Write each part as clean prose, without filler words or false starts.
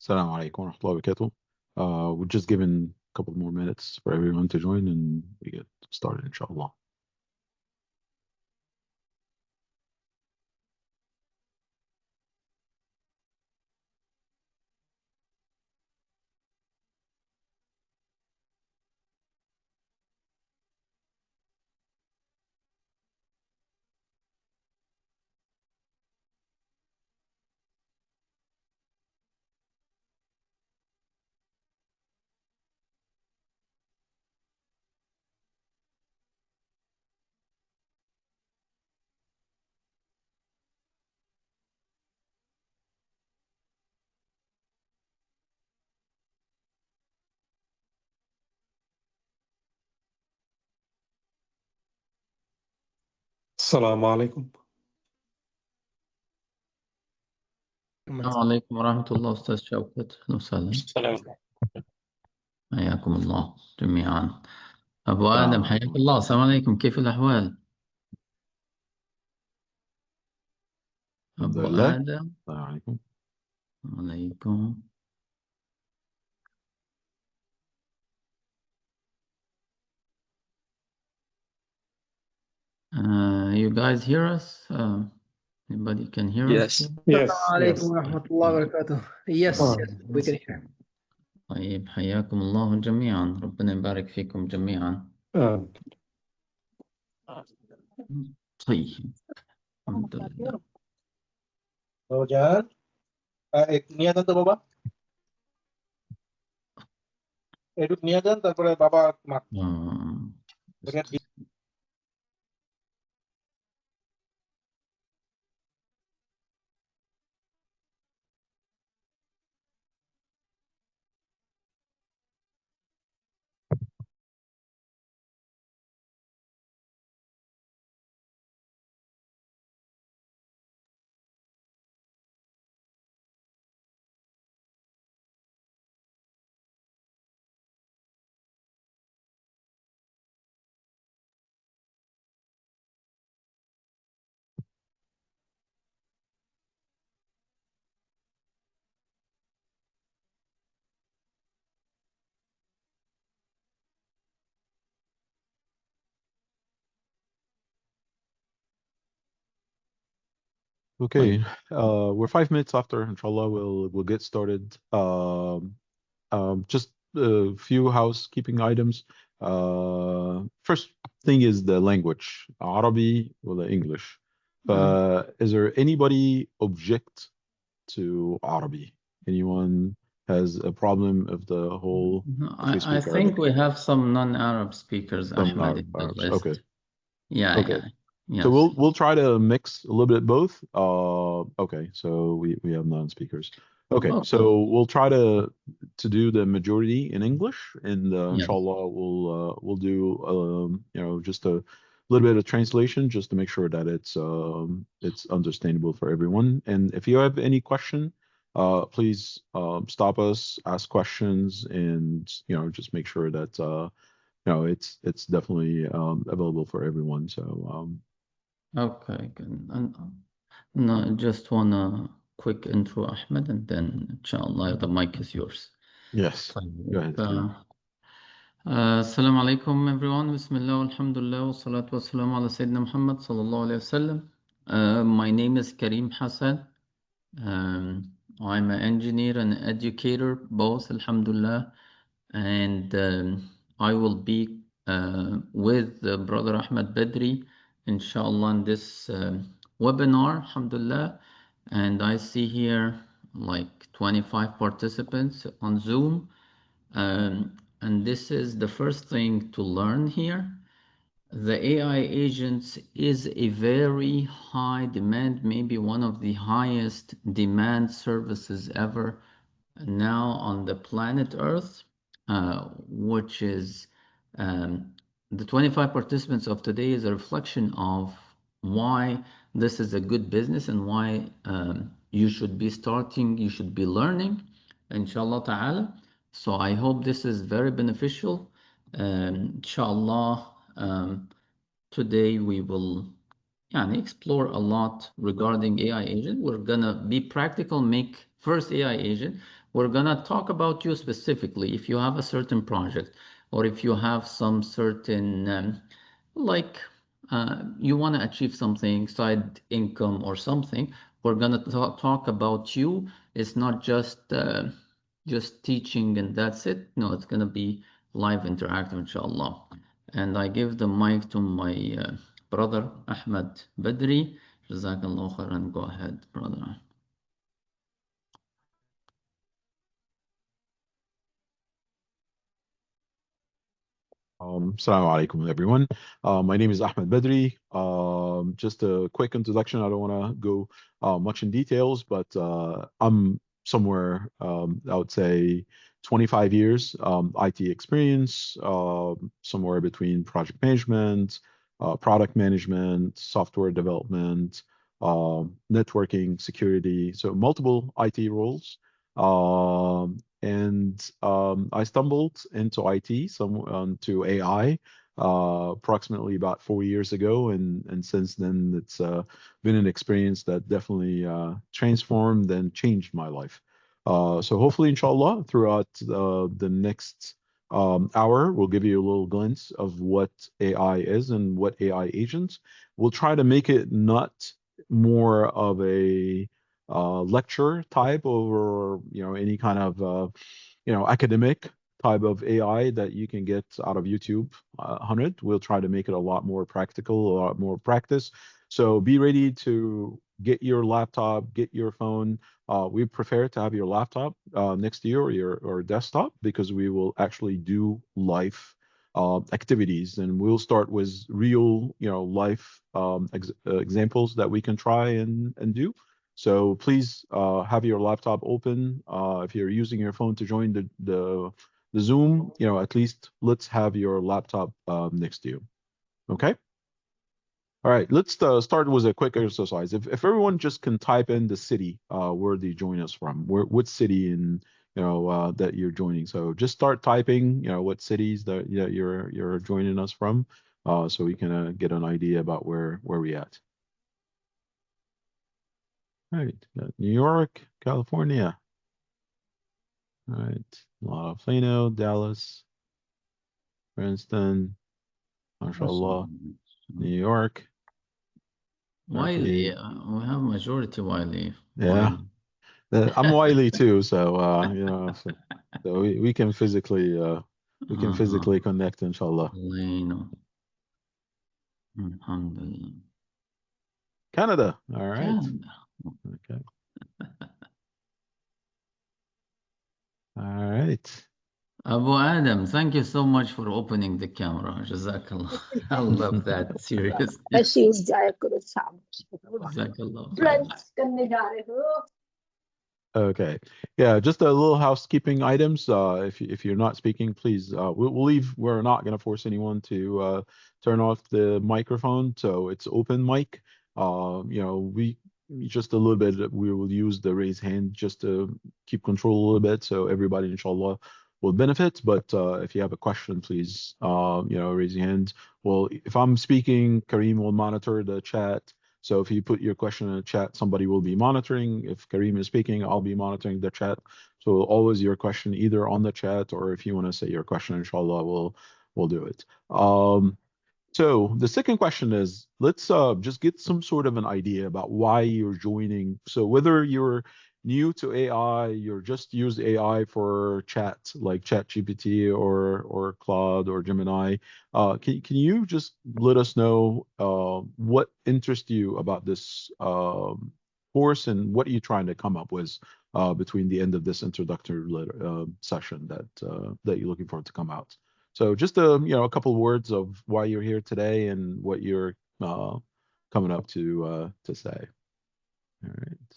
Assalamu alaikum wa rahmatullahi wa barakatuh. We're just giving a couple more minutes for everyone to join and we get started, inshallah. السلام عليكم. السلام عليكم ورحمة الله أستاذ شوكت. أهلا وسهلا. السلام. حياكم الله جميعا. أبو آدم حياك الله. السلام عليكم، كيف الأحوال؟ الحمد أبو لله. آدم. السلام عليكم. عليكم. You guys hear us? Anybody can hear us? Yes. السلام عليكم ورحمة الله وبركاته. Yes, we can hear. طيب حياكم الله جميعا، ربنا يبارك فيكم جميعا. طيب الحمد لله. Roger, ek niya dan to baba. Eduk niya dan তারপরে বাবা মা। Okay, we're 5 minutes after, inshallah, we'll get started. Just a few housekeeping items. First thing is the language, Arabi or English. Is there anybody object to Arabi? Anyone has a problem of the whole? I think we have some non-Arab speakers, Ahmed, in the list. Okay. Yeah, okay. yeah. Yes. So we'll try to mix a little bit both. Okay, so we have non-speakers. Okay, so we'll try to do the majority in English, and inshallah we'll do just a little bit of translation just to make sure that it's understandable for everyone. And if you have any question, please stop us, ask questions, and just make sure that it's definitely available for everyone. So okay, good. And just want a quick intro, Ahmed, and then inshallah the mic is yours. Yes. Go ahead. Assalamu alaikum everyone. Bismillah, alhamdulillah, wa salatu wa salam ala Sayyidina Muhammad sallallahu alayhi wa sallam. My name is Kareem Hassan. I'm an engineer and educator, both, alhamdulillah. And I will be with Brother Ahmed Badri, inshallah, in this webinar, alhamdulillah. And I see here like 25 participants on Zoom. And this is the first thing to learn here. The AI agents is a very high demand, maybe one of the highest demand services ever now on the planet Earth, which is the 25 participants of today is a reflection of why this is a good business and why you should be starting, you should be learning, inshallah ta'ala. So I hope this is very beneficial. Inshallah, today we will explore a lot regarding AI agent. We're gonna be practical, make first AI agent. we're gonna talk about you specifically. If you have a certain project, or if you have some certain you want to achieve something, side income or something, we're gonna talk about you. It's not just teaching and that's it. No, it's gonna be live interactive, inshallah. And I give the mic to my brother Ahmed Badri. Jazakallah khairan. Go ahead, brother. Assalamu alaikum, everyone. My name is Ahmed Badri. Just a quick introduction. I don't want to go much in details, but I'm somewhere, I would say, 25 years IT experience, somewhere between project management, product management, software development, networking, security, so multiple IT roles. I stumbled into IT, to AI, approximately about 4 years ago, and since then it's been an experience that definitely transformed and changed my life. So hopefully, inshallah, throughout the next hour, we'll give you a little glimpse of what AI is and what AI agents. We'll try to make it not more of a lecture type or any kind of academic type of AI that you can get out of YouTube 100. We'll try to make it a lot more practical, a lot more practice. So be ready to get your laptop, get your phone. We prefer to have your laptop next to you or your desktop, because we will actually do live activities, and we'll start with real life examples that we can try and do. So please have your laptop open. If you're using your phone to join the Zoom, at least let's have your laptop next to you. Okay. All right. Let's start with a quick exercise. If everyone just can type in the city where they join us from, what city in that you're joining. So just start typing what cities that you're joining us from, so we can get an idea about where we at. All right, got New York, California. All right, a lot of Plano, Dallas, Princeton, mashallah, New York. Wiley, we have majority Wiley. Yeah, I'm Wiley too, so so we can physically physically connect, inshallah. Plano. Alhamdulillah. Canada, all right. Canada. Okay. All right. Abu Adam, thank you so much for opening the camera. Jazakallah. I love that. Seriously. Jazakallah. Okay. Yeah, just a little housekeeping items. If you're not speaking, please, we'll leave. We're not going to force anyone to turn off the microphone, so it's open mic. We just a little bit, we will use the raise hand just to keep control a little bit, so everybody, inshallah, will benefit. But if you have a question, please, raise your hand. Well, if I'm speaking, Kareem will monitor the chat. So if you put your question in the chat, somebody will be monitoring. If Kareem is speaking, I'll be monitoring the chat. So always your question either on the chat, or if you want to say your question, inshallah, we'll do it. So the second question is, let's just get some sort of an idea about why you're joining. So whether you're new to AI, you're just use AI for chat, like ChatGPT or Claude or Gemini, can you just let us know what interests you about this course, and what are you trying to come up with between the end of this introductory session that you're looking for to come out? So just a couple of words of why you're here today and what you're coming up to say. All right.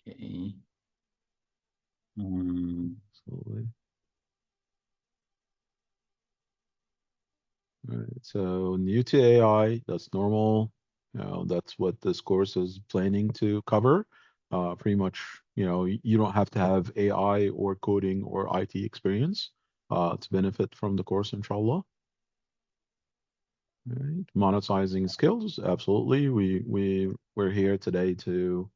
Okay. Slowly. All right. So new to AI, that's normal. That's what this course is planning to cover. Pretty much, you don't have to have AI or coding or IT experience to benefit from the course, inshallah. Right. Monetizing skills, absolutely. We're here today to,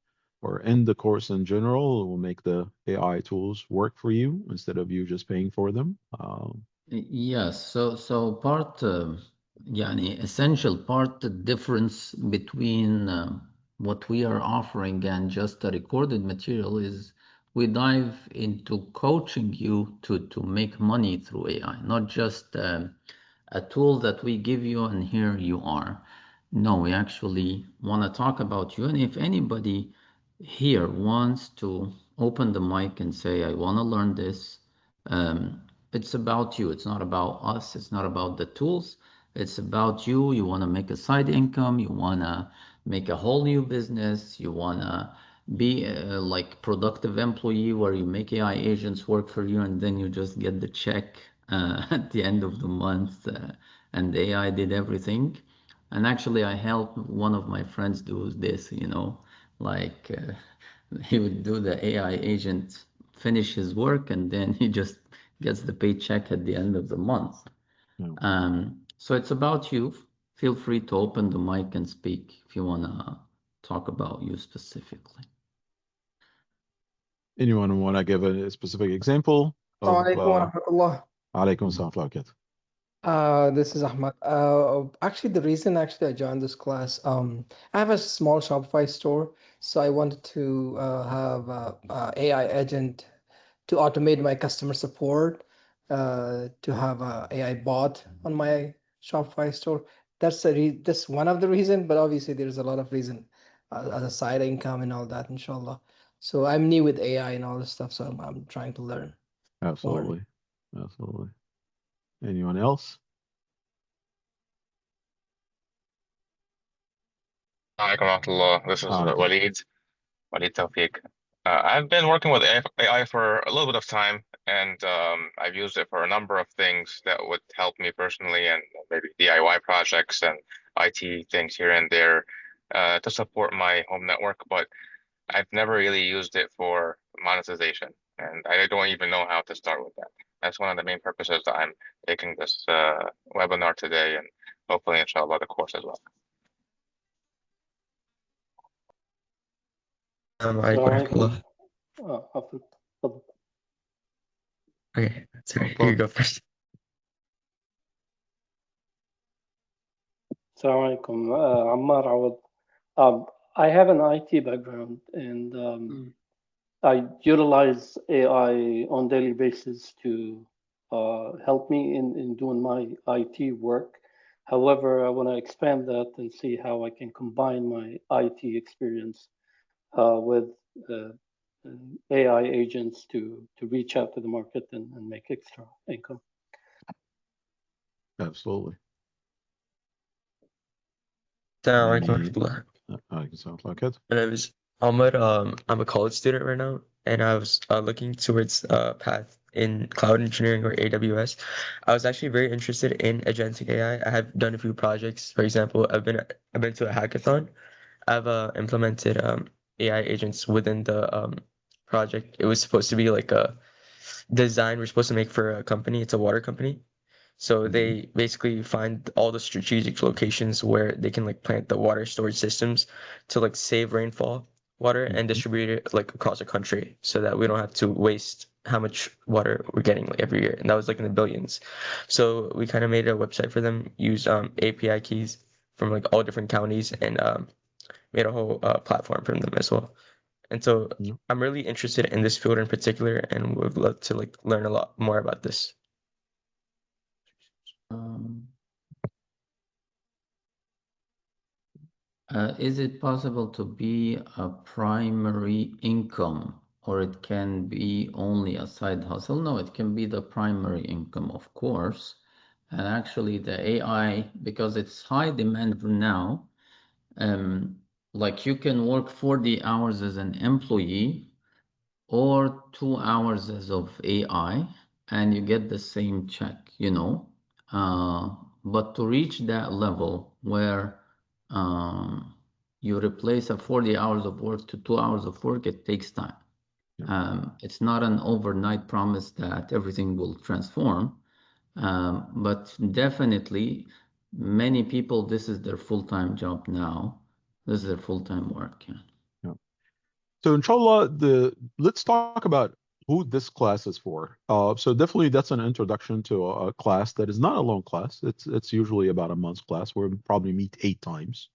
or in the course in general, we'll make the AI tools work for you instead of you just paying for them. Yes, so part, يعني essential part, the difference between what we are offering and just a recorded material is we dive into coaching you to make money through AI, not just a tool that we give you and here you are. No, we actually want to talk about you. And if anybody here wants to open the mic and say, I want to learn this, it's about you. It's not about us. It's not about the tools. It's about you. You want to make a side income. You want to make a whole new business. You want to be like productive employee where you make AI agents work for you and then you just get the check at the end of the month and the AI did everything. And actually, I helped one of my friends do this, like he would do the AI agent finish his work and then he just gets the paycheck at the end of the month. So it's about you. Feel free to open the mic and speak if you want to talk about you specifically. Anyone want to give a specific example of Alaikum salam. This is Ahmed. Actually, the reason I joined this class, I have a small Shopify store, so I wanted to have a AI agent to automate my customer support, to have a AI bot on my Shopify store. That's one of the reason, but obviously there's a lot of reason as a side income and all that, inshallah. So I'm new with AI and all this stuff, so I'm trying to learn more. Absolutely. Absolutely. Anyone else? Alaikum warahmatullah. This is Walid Tawfiq. I've been working with AI for a little bit of time, and I've used it for a number of things that would help me personally, and maybe DIY projects and IT things here and there to support my home network. But I've never really used it for monetization, and I don't even know how to start with that. That's one of the main purposes that I'm taking this webinar today, and hopefully, inshallah, the course as well. Okay, sorry, you go first. Assalamu alaikum. Ammar Awad. I have an IT background and I utilize AI on daily basis to help me in doing my IT work. However, I want to expand that and see how I can combine my IT experience with AI agents to reach out to the market and make extra income. Absolutely. My name is Ahmed. I'm a college student right now, and I was looking towards a path in cloud engineering or AWS. I was actually very interested in agentic AI. I have done a few projects. For example, I've been to a hackathon. I've implemented AI agents within the project. It was supposed to be like a design we're supposed to make for a company. It's a water company. So they basically find all the strategic locations where they can like plant the water storage systems to like save rainfall water and distribute it like across the country so that we don't have to waste how much water we're getting like every year. And that was like in the billions. So we kind of made a website for them, used API keys from like all different counties and made a whole platform from them as well. And so I'm really interested in this field in particular and would love to like learn a lot more about this. Is it possible to be a primary income, or it can be only a side hustle? No, it can be the primary income, of course. And actually the AI, because it's high demand now, like you can work 40 hours as an employee or 2 hours as of AI and you get the same check, but to reach that level where you replace a 40 hours of work to 2 hours of work, it takes time. It's not an overnight promise that everything will transform, but definitely many people, this is their full-time job now. This is their full-time work. Yeah. So inshallah, let's talk about who this class is for. So definitely that's an introduction to a class that is not a long class. It's usually about a month's class where we probably meet 8 times.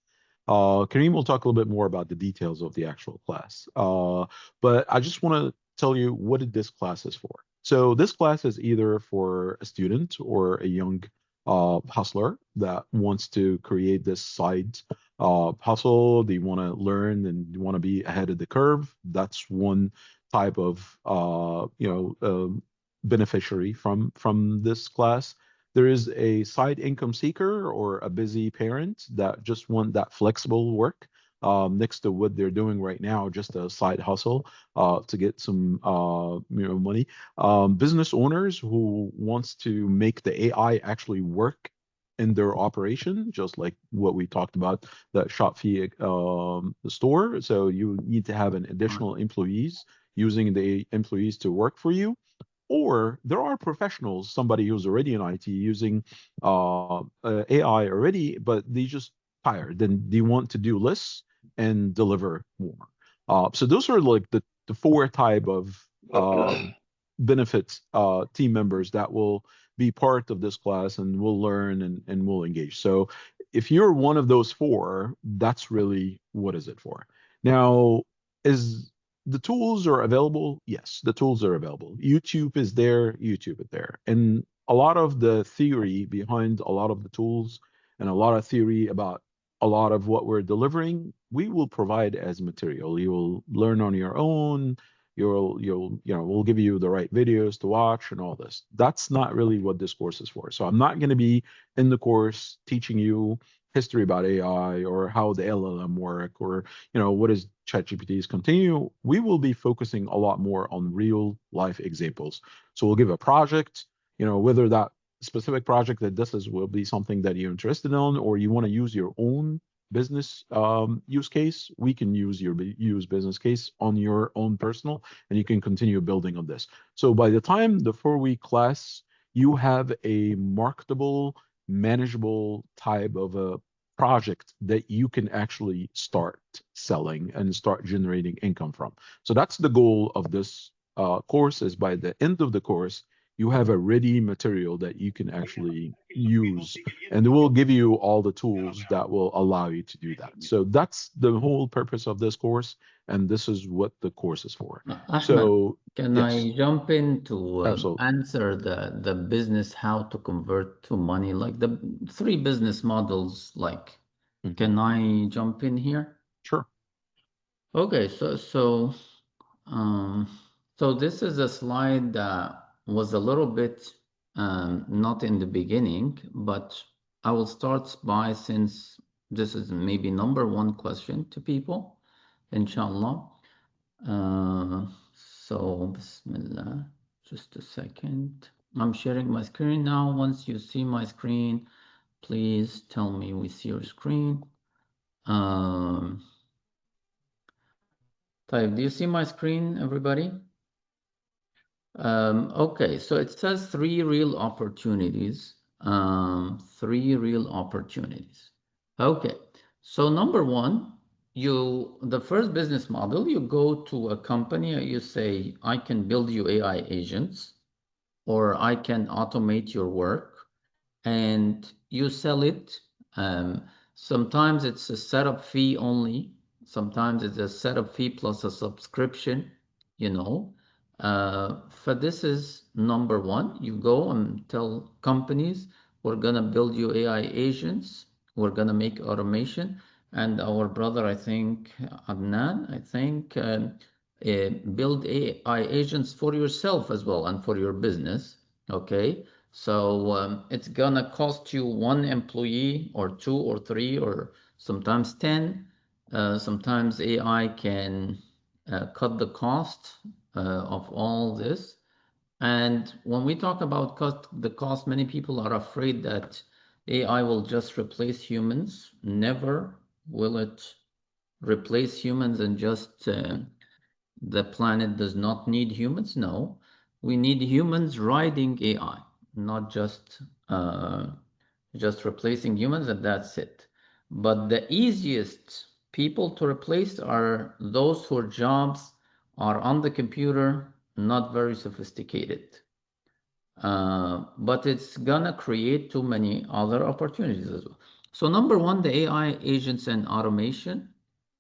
Kareem will talk a little bit more about the details of the actual class. But I just want to tell you what this class is for. So this class is either for a student or a young hustler that wants to create this side hustle. They want to learn and want to be ahead of the curve. That's one type of beneficiary from this class. There is a side income seeker or a busy parent that just want that flexible work next to what they're doing right now, just a side hustle to get some money. Business owners who wants to make the AI actually work in their operation, just like what we talked about, the Shopify store. So you need to have an additional employees using the employees to work for you. Or there are professionals, somebody who's already in IT using AI already, but they just tired and they want to do less and deliver more. So those are like the 4 type of benefits team members that will be part of this class and will learn and will engage. So if you're one of those 4, that's really what is it for. Now, is the tools are available? Yes, the tools are available. YouTube is there, YouTube is there. And a lot of the theory behind a lot of the tools and a lot of theory about a lot of what we're delivering, we will provide as material. You will learn on your own. We'll give you the right videos to watch and all this. That's not really what this course is for. So I'm not going to be in the course teaching you history about AI or how the LLM work or what is ChatGPT's continue. We will be focusing a lot more on real life examples. So we'll give a project, whether that specific project that this is will be something that you're interested in or you want to use your own business use case, we can use your business case on your own personal, and you can continue building on this. So by the time the 4-week class, you have a marketable, manageable type of a project that you can actually start selling and start generating income from. So that's the goal of this course, is by the end of the course, you have a ready material that you can actually use, and it will give you all the tools that will allow you to do that. So that's the whole purpose of this course, and this is what the course is for. Ahmed, can yes. I jump in to Absolutely. answer the business, how to convert to money, like the 3 business models, like, can I jump in here? Sure. Okay, so this is a slide that was a little bit not in the beginning, but I will start by, since this is maybe number 1 question to people, inshallah. So Bismillah, just a second. I'm sharing my screen now. Once you see my screen, please tell me we see your screen. Do you see my screen, everybody? Okay, so it says 3 real opportunities. 3 real opportunities. Okay, so number 1, the first business model, you go to a company, you say, I can build you AI agents, or I can automate your work, and you sell it. Sometimes it's a setup fee only. Sometimes it's a setup fee plus a subscription, For this is number 1. You go and tell companies, we're going to build you AI agents. We're going to make automation. And our brother, I think, Adnan, build AI agents for yourself as well and for your business. Okay. So it's gonna cost you 1 employee or 2 or 3 or sometimes 10. Sometimes AI can cut the cost of all this. And when we talk about cut the cost, many people are afraid that AI will just replace humans. Never will it replace humans and just the planet does not need humans. No, we need humans riding AI. Not just just replacing humans, and that's it. But the easiest people to replace are those whose jobs are on the computer, not very sophisticated. But it's gonna create too many other opportunities as well. So number one, the AI agents and automation.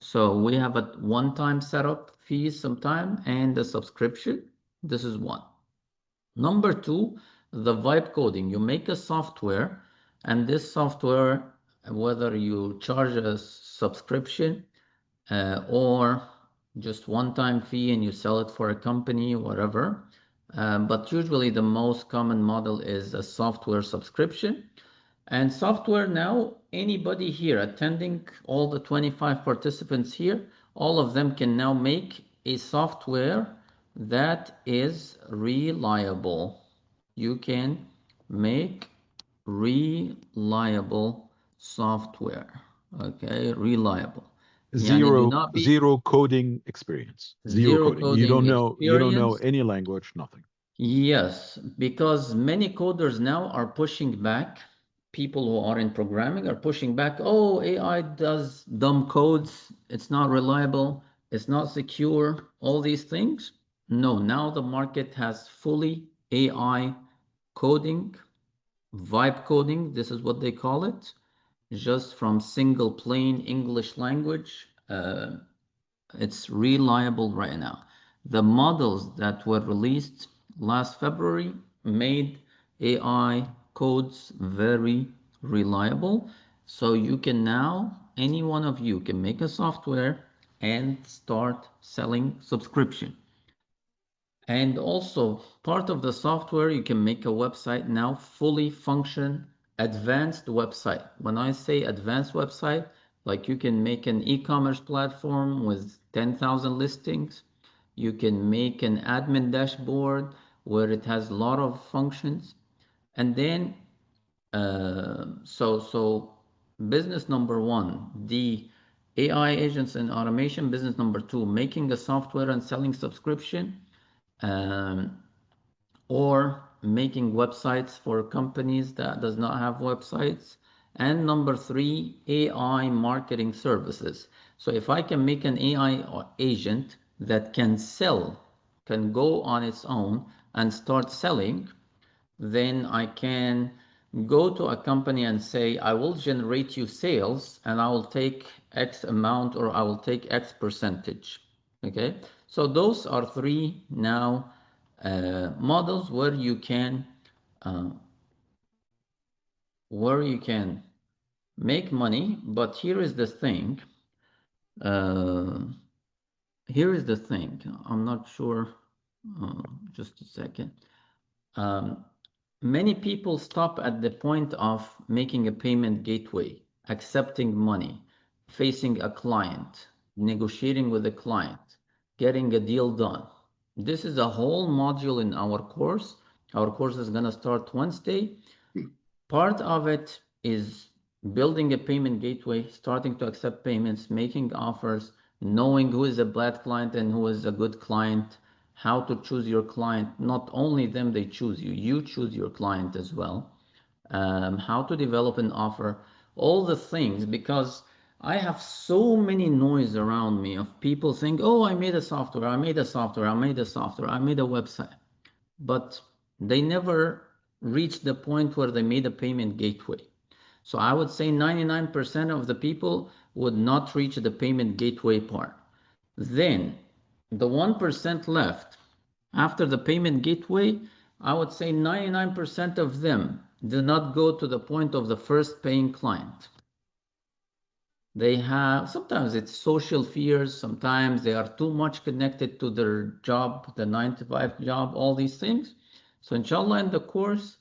So we have a one-time setup fees sometime and a subscription. This is one. Number two, the vibe coding. You make a software, and this software, whether you charge a subscription or just one-time fee and you sell it for a company, whatever. But usually the most common model is a software subscription. And software now, anybody here attending, all the 25 participants here, all of them can now make a software that is reliable. You can make reliable software. Okay, reliable. Zero coding experience. Zero coding. You don't know any language, nothing. Yes, because many coders now are pushing back. People who are in programming are pushing back. Oh, AI does dumb codes. It's not reliable. It's not secure. All these things. No, now the market has fully AI coding, vibe coding. This is what they call it. Just from single plain English language. It's reliable right now. The models that were released last February made AI codes very reliable. So you can now, any one of you can make a software and start selling subscription. And also part of the software, you can make a website now fully function, advanced website. When I say advanced website, like you can make an e-commerce platform with 10,000 listings. You can make an admin dashboard where it has a lot of functions. And then, so business number one, the AI agents and automation. Business number two, making a software and selling subscription. Or making websites for companies that does not have websites. And number three, AI marketing services. So if I can make an AI agent that can sell, can go on its own and start selling, then I can go to a company and say, I will generate you sales and I will take X amount or I will take X percentage. Okay, so those are three now models where you can make money. But here is the thing. I'm not sure. Just a second. Many people stop at the point of making a payment gateway, accepting money, facing a client, negotiating with a client, getting a deal done. This is a whole module in our course. Our course is going to start Wednesday. Part of it is building a payment gateway, starting to accept payments, making offers, knowing who is a bad client and who is a good client, how to choose your client. Not only them, they choose you. You choose your client as well. How to develop an offer, all the things, because I have so many noise around me of people saying, oh, I made a software, I made a software, I made a software, I made a website. But they never reached the point where they made a payment gateway. So I would say 99% of the people would not reach the payment gateway part. Then the 1% left after the payment gateway, I would say 99% of them do not go to the point of the first paying client. They have, sometimes it's social fears, sometimes they are too much connected to their job, the 9-to-5 job, all these things. So inshallah, in the course,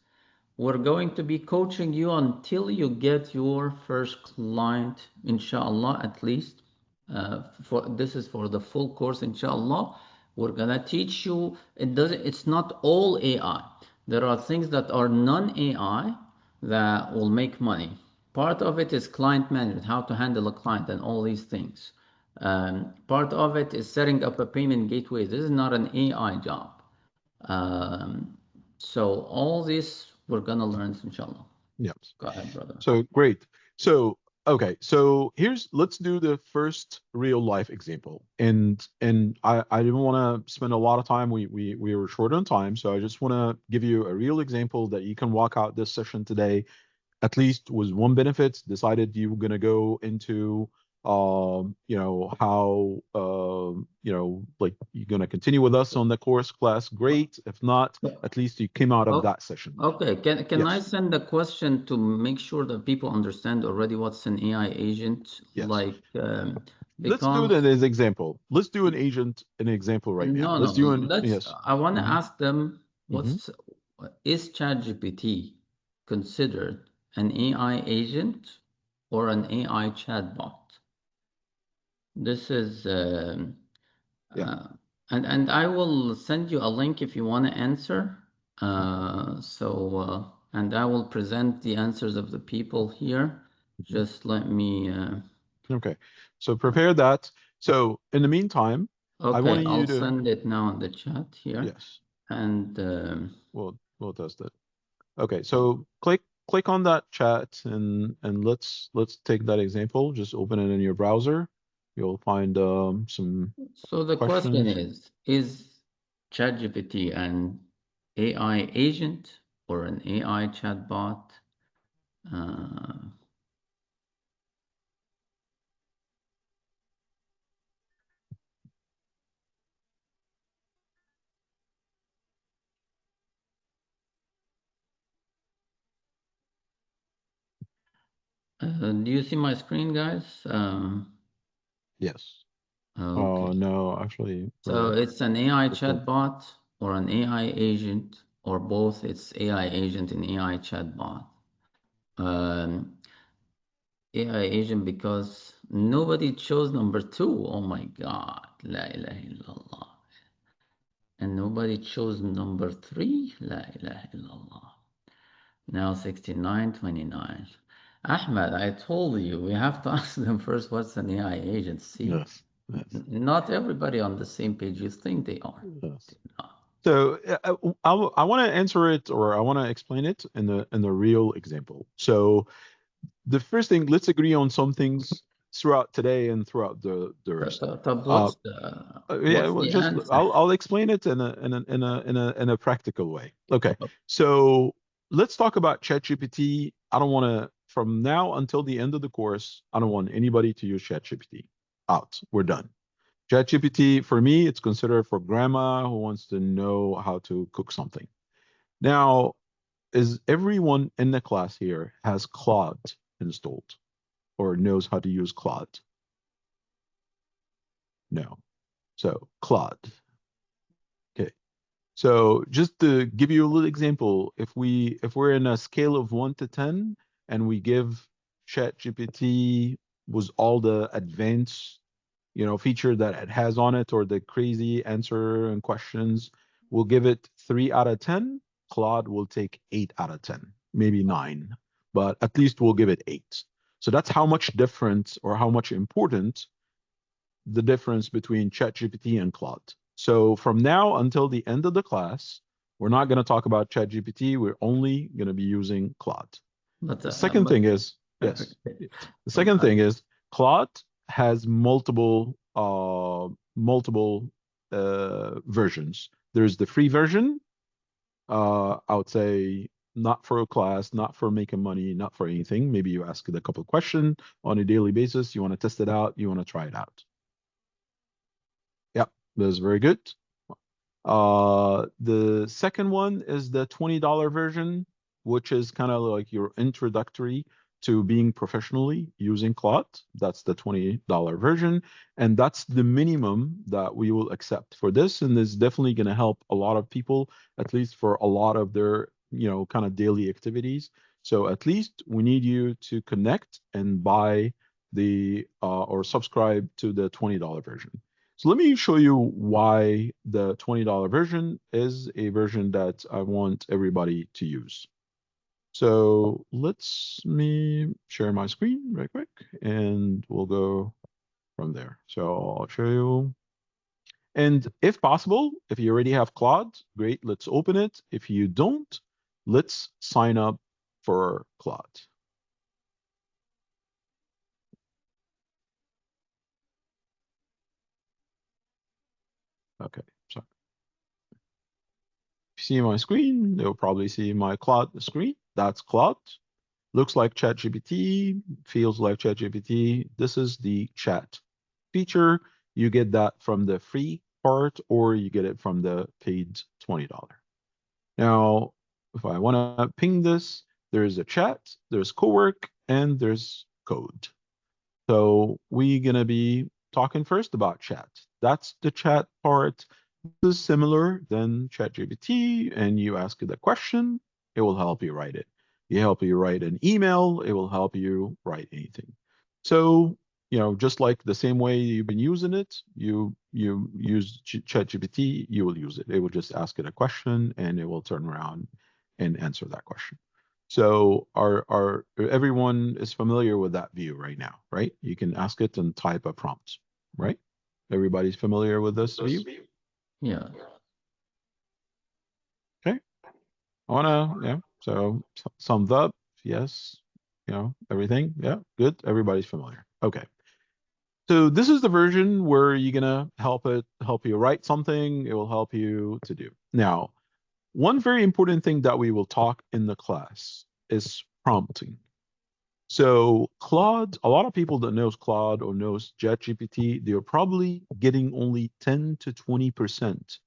we're going to be coaching you until you get your first client, inshallah, at least. This is for the full course, inshallah. We're gonna teach you, it's not all AI. There are things that are non-AI that will make money. Part of it is client management, how to handle a client and all these things. Part of it is setting up a payment gateway. This is not an AI job. So all this we're gonna learn, inshallah. Yes. Go ahead, brother. So great. So okay, so let's do the first real life example. And I didn't want to spend a lot of time. We were short on time, so I just want to give you a real example that you can walk out this session today at least with one benefit. Decided you were going to go into how like you're going to continue with us on the course class. Great. If not, at least you came out of that session. Okay, can I Yes. send a question to make sure that people understand already what's an AI agent? Yes. Like Let's do it as an example. Let's do an example right now. Let's do an yes. I want to ask them Mhm. is ChatGPT considered an AI agent or an AI chatbot? This is and I will send you a link if you want to answer. And I will present the answers of the people here. Just let me. Okay, so prepare that. So in the meantime, I Okay, want you I'll to send it now in the chat here. yes, And we'll test it. Okay, so click on that chat and let's take that example. Just open it in your browser. You'll find some so the questions. question is ChatGPT an AI agent or an AI chatbot? Do you see my screen, guys? Yes. Okay. No, actually. So it's an AI chatbot or an AI agent or both. It's AI agent and AI chatbot. AI agent because nobody chose number 2. Oh my God. La ilaha illallah. And nobody chose number 3. La ilaha illallah. Now 69-29. Ahmed, I told you we have to ask them first what's an AI agent. See, yes. Not everybody on the same page you think they are. Yes. So I want to answer it, or I want to explain it in the real example. So the first thing, let's agree on some things throughout today and throughout the rest. What's the just answer? I'll explain it in a practical way. Okay. So let's talk about ChatGPT. I don't want to, from now until the end of the course, I don't want anybody to use ChatGPT. Out. We're done. ChatGPT, for me, it's considered for grandma who wants to know how to cook something. Now, is everyone in the class here has Claude installed or knows how to use Claude? No. So Claude. Okay. So just to give you a little example, if we're in a scale of 1 to 10 and we give ChatGPT with all the advanced feature that it has on it or the crazy answer and questions, we'll give it 3 out of 10. Claude will take 8 out of 10, maybe 9, but at least we'll give it 8. So that's how much difference or how much important the difference between ChatGPT and Claude. So from now until the end of the class, we're not going to talk about ChatGPT. We're only going to be using Claude. The second thing is, yes. The second thing is Claude has multiple versions. There's the free version. I would say not for a class, not for making money, not for anything. Maybe you ask it a couple of questions on a daily basis. You want to test it out. You want to try it out. Yep, that's very good. The second one is the $20 version, which is kind of like your introductory to being professionally using Claude. That's the $20 version. And that's the minimum that we will accept for this. And this is definitely going to help a lot of people, at least for a lot of their, kind of daily activities. So at least we need you to connect and buy the or subscribe to the $20 version. So let me show you why the $20 version is a version that I want everybody to use. So me share my screen right quick, and we'll go from there. So I'll show you. And if possible, if you already have Claude, great, let's open it. If you don't, let's sign up for Claude. Okay, sorry. If you see my screen, you'll probably see my Claude screen. That's Claude. Looks like ChatGPT, feels like ChatGPT. This is the chat feature. You get that from the free part, or you get it from the paid $20. Now, if I want to ping this, there's a chat, there's cowork, and there's code. So we're going to be talking first about chat. That's the chat part. This is similar than ChatGPT, and you ask it a question, it will help you write it. You help you write an email, it will help you write anything. So, just like the same way you've been using it, you use ChatGPT, you will use it. It will just ask it a question, and it will turn around and answer that question. So everyone is familiar with that view right now, right? You can ask it and type a prompt, right? Everybody's familiar with this view? Yeah. Okay. So thumbs up, yes, everything. Yeah, good. Everybody's familiar. Okay. So this is the version where you're gonna help you write something. It will help you to do. Now, one very important thing that we will talk in the class is prompting. So Claude, a lot of people that knows Claude or knows ChatGPT, they're probably getting only 10 to 20%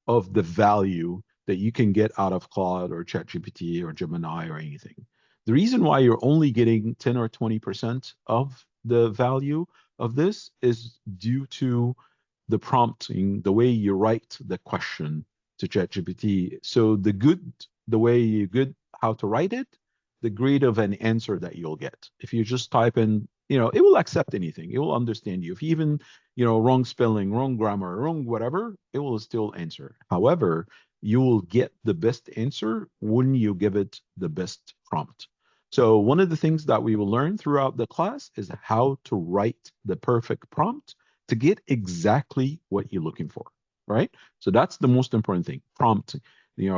of the value that you can get out of Claude or ChatGPT or Gemini or anything. The reason why you're only getting 10 or 20% of the value of this is due to the prompting, the way you write the question to ChatGPT. So the way you good how to write it, the grade of an answer that you'll get. If you just type in, it will accept anything. It will understand you. If you even, wrong spelling, wrong grammar, wrong whatever, it will still answer. However, you will get the best answer when you give it the best prompt. So one of the things that we will learn throughout the class is how to write the perfect prompt to get exactly what you're looking for, right? So that's the most important thing, prompt.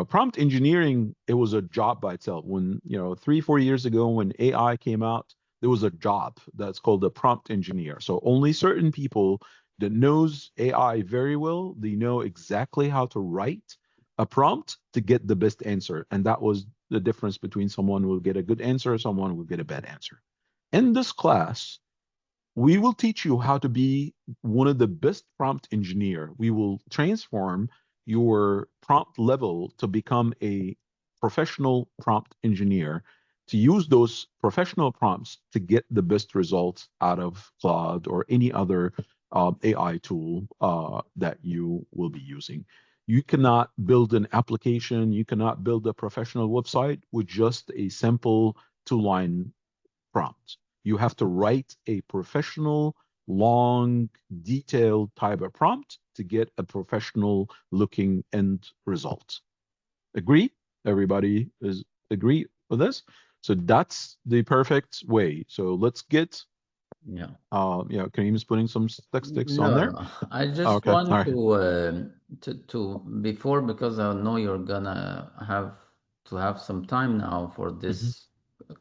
Prompt engineering, it was a job by itself. When, 3-4 years ago, when AI came out, there was a job that's called a prompt engineer. So only certain people that knows AI very well, they know exactly how to write a prompt to get the best answer. And that was the difference between someone will get a good answer, someone will get a bad answer. In this class, we will teach you how to be one of the best prompt engineer. We will transform your prompt level to become a professional prompt engineer, to use those professional prompts to get the best results out of Claude or any other AI tool that you will be using. You cannot build an application, you cannot build a professional website with just a simple 2-line prompt. You have to write a professional, long, detailed type of prompt to get a professional looking end result. Agree? Everybody is agree with this? So that's the perfect way. So let's get Kareem is putting some sticks on there. No, I just want to before, because I know you're gonna have some time now for this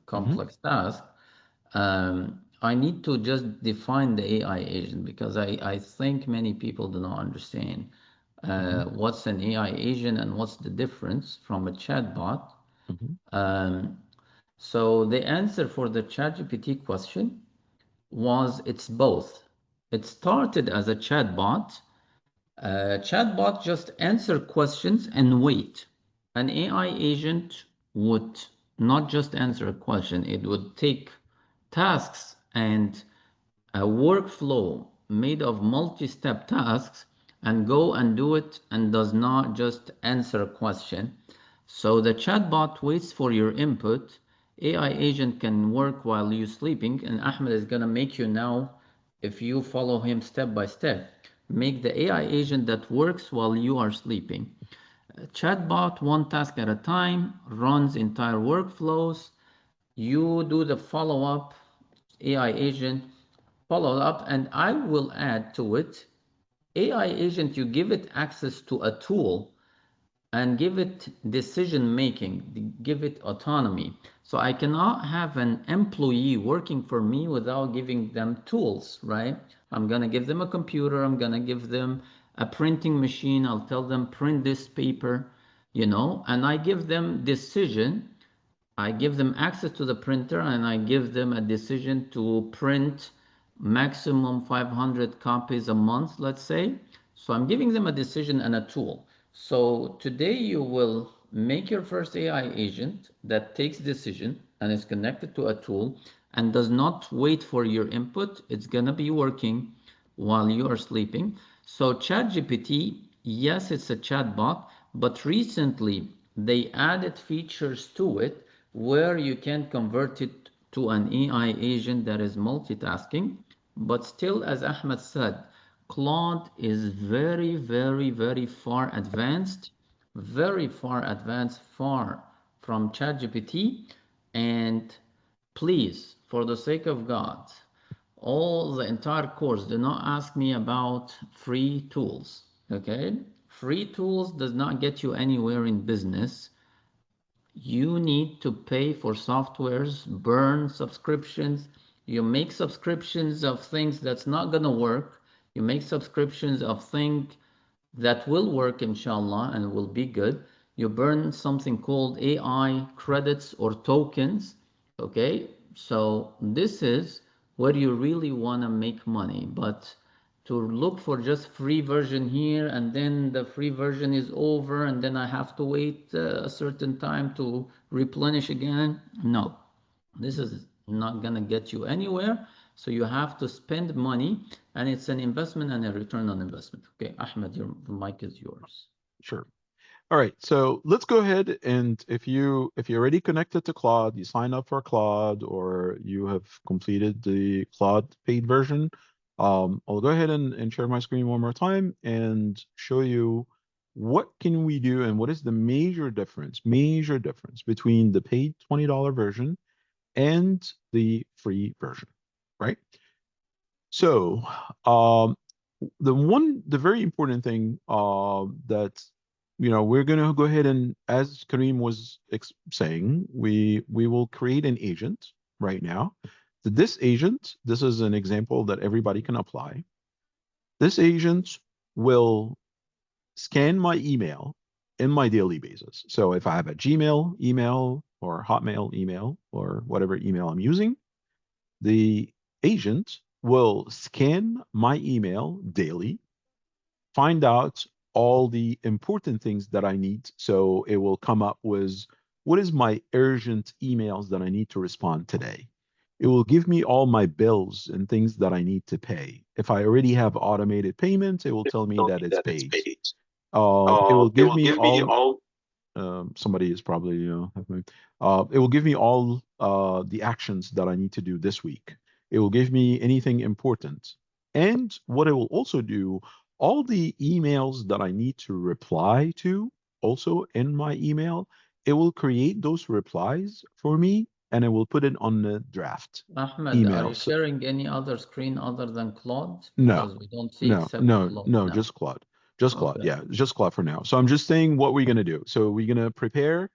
complex task. I need to just define the AI agent, because I think many people do not understand what's an AI agent and what's the difference from a chatbot. So the answer for the ChatGPT question was it's both. It started as a chatbot. Chatbot just answer questions and wait. An AI agent would not just answer a question, it would take tasks and a workflow made of multi-step tasks and go and do it, and does not just answer a question. So the chatbot waits for your input. AI agent can work while you're sleeping, and Ahmed is gonna make you now, if you follow him step by step, make the AI agent that works while you are sleeping. Chatbot, one task at a time, runs entire workflows. You do the follow-up, AI agent follow up, and I will add to it, AI agent, you give it access to a tool and give it decision making, give it autonomy. So I cannot have an employee working for me without giving them tools, right? I'm gonna give them a computer, I'm gonna give them a printing machine, I'll tell them print this paper, you know, and I give them decision. I give them access to the printer and I give them a decision to print maximum 500 copies a month, let's say. So I'm giving them a decision and a tool. So today you will make your first AI agent that takes decision and is connected to a tool and does not wait for your input. It's gonna be working while you are sleeping. So ChatGPT, yes, it's a chatbot, but recently they added features to it where you can convert it to an AI agent that is multitasking. But still, as Ahmed said, Claude is very, very, very far advanced, far from ChatGPT. And please, for the sake of God, all the entire course, do not ask me about free tools. Okay? Free tools does not get you anywhere in business. You need to pay for softwares, burn subscriptions. You make subscriptions of things that's not gonna work. You make subscriptions of things that will work, inshallah, and will be good. You burn something called AI credits or tokens. Okay, so this is where you really want to make money. But to look for just free version here and then the free version is over and then I have to wait a certain time to replenish again, no, this is not gonna get you anywhere. So you have to spend money, and it's an investment and a return on investment. Okay, Ahmed, the mic is yours. Sure. All right, so let's go ahead, and if you're already connected to Claude, you sign up for Claude, or you have completed the Claude paid version, I'll go ahead and share my screen one more time and show you what can we do and what is the major difference between the paid $20 version and the free version, right? So the very important thing that we're gonna go ahead and, as Kareem was saying, we will create an agent right now. This agent, this is an example that everybody can apply. This agent will scan my email in my daily basis. So if I have a Gmail email or Hotmail email or whatever email I'm using, the agent will scan my email daily, find out all the important things that I need. So it will come up with what is my urgent emails that I need to respond today. It will give me all my bills and things that I need to pay. If I already have automated payments, it will tell me that it's paid. It will give me all. Somebody is probably it will give me all the actions that I need to do this week. It will give me anything important. And what it will also do, all the emails that I need to reply to, also in my email, it will create those replies for me and it will put it on the draft Ahmed, email. are you sharing any other screen other than Claude? No, because we don't see except Claude. no, just Claude. Just Claude, okay. Yeah, just Claude for now. So I'm just saying what we're gonna do. So we're gonna prepare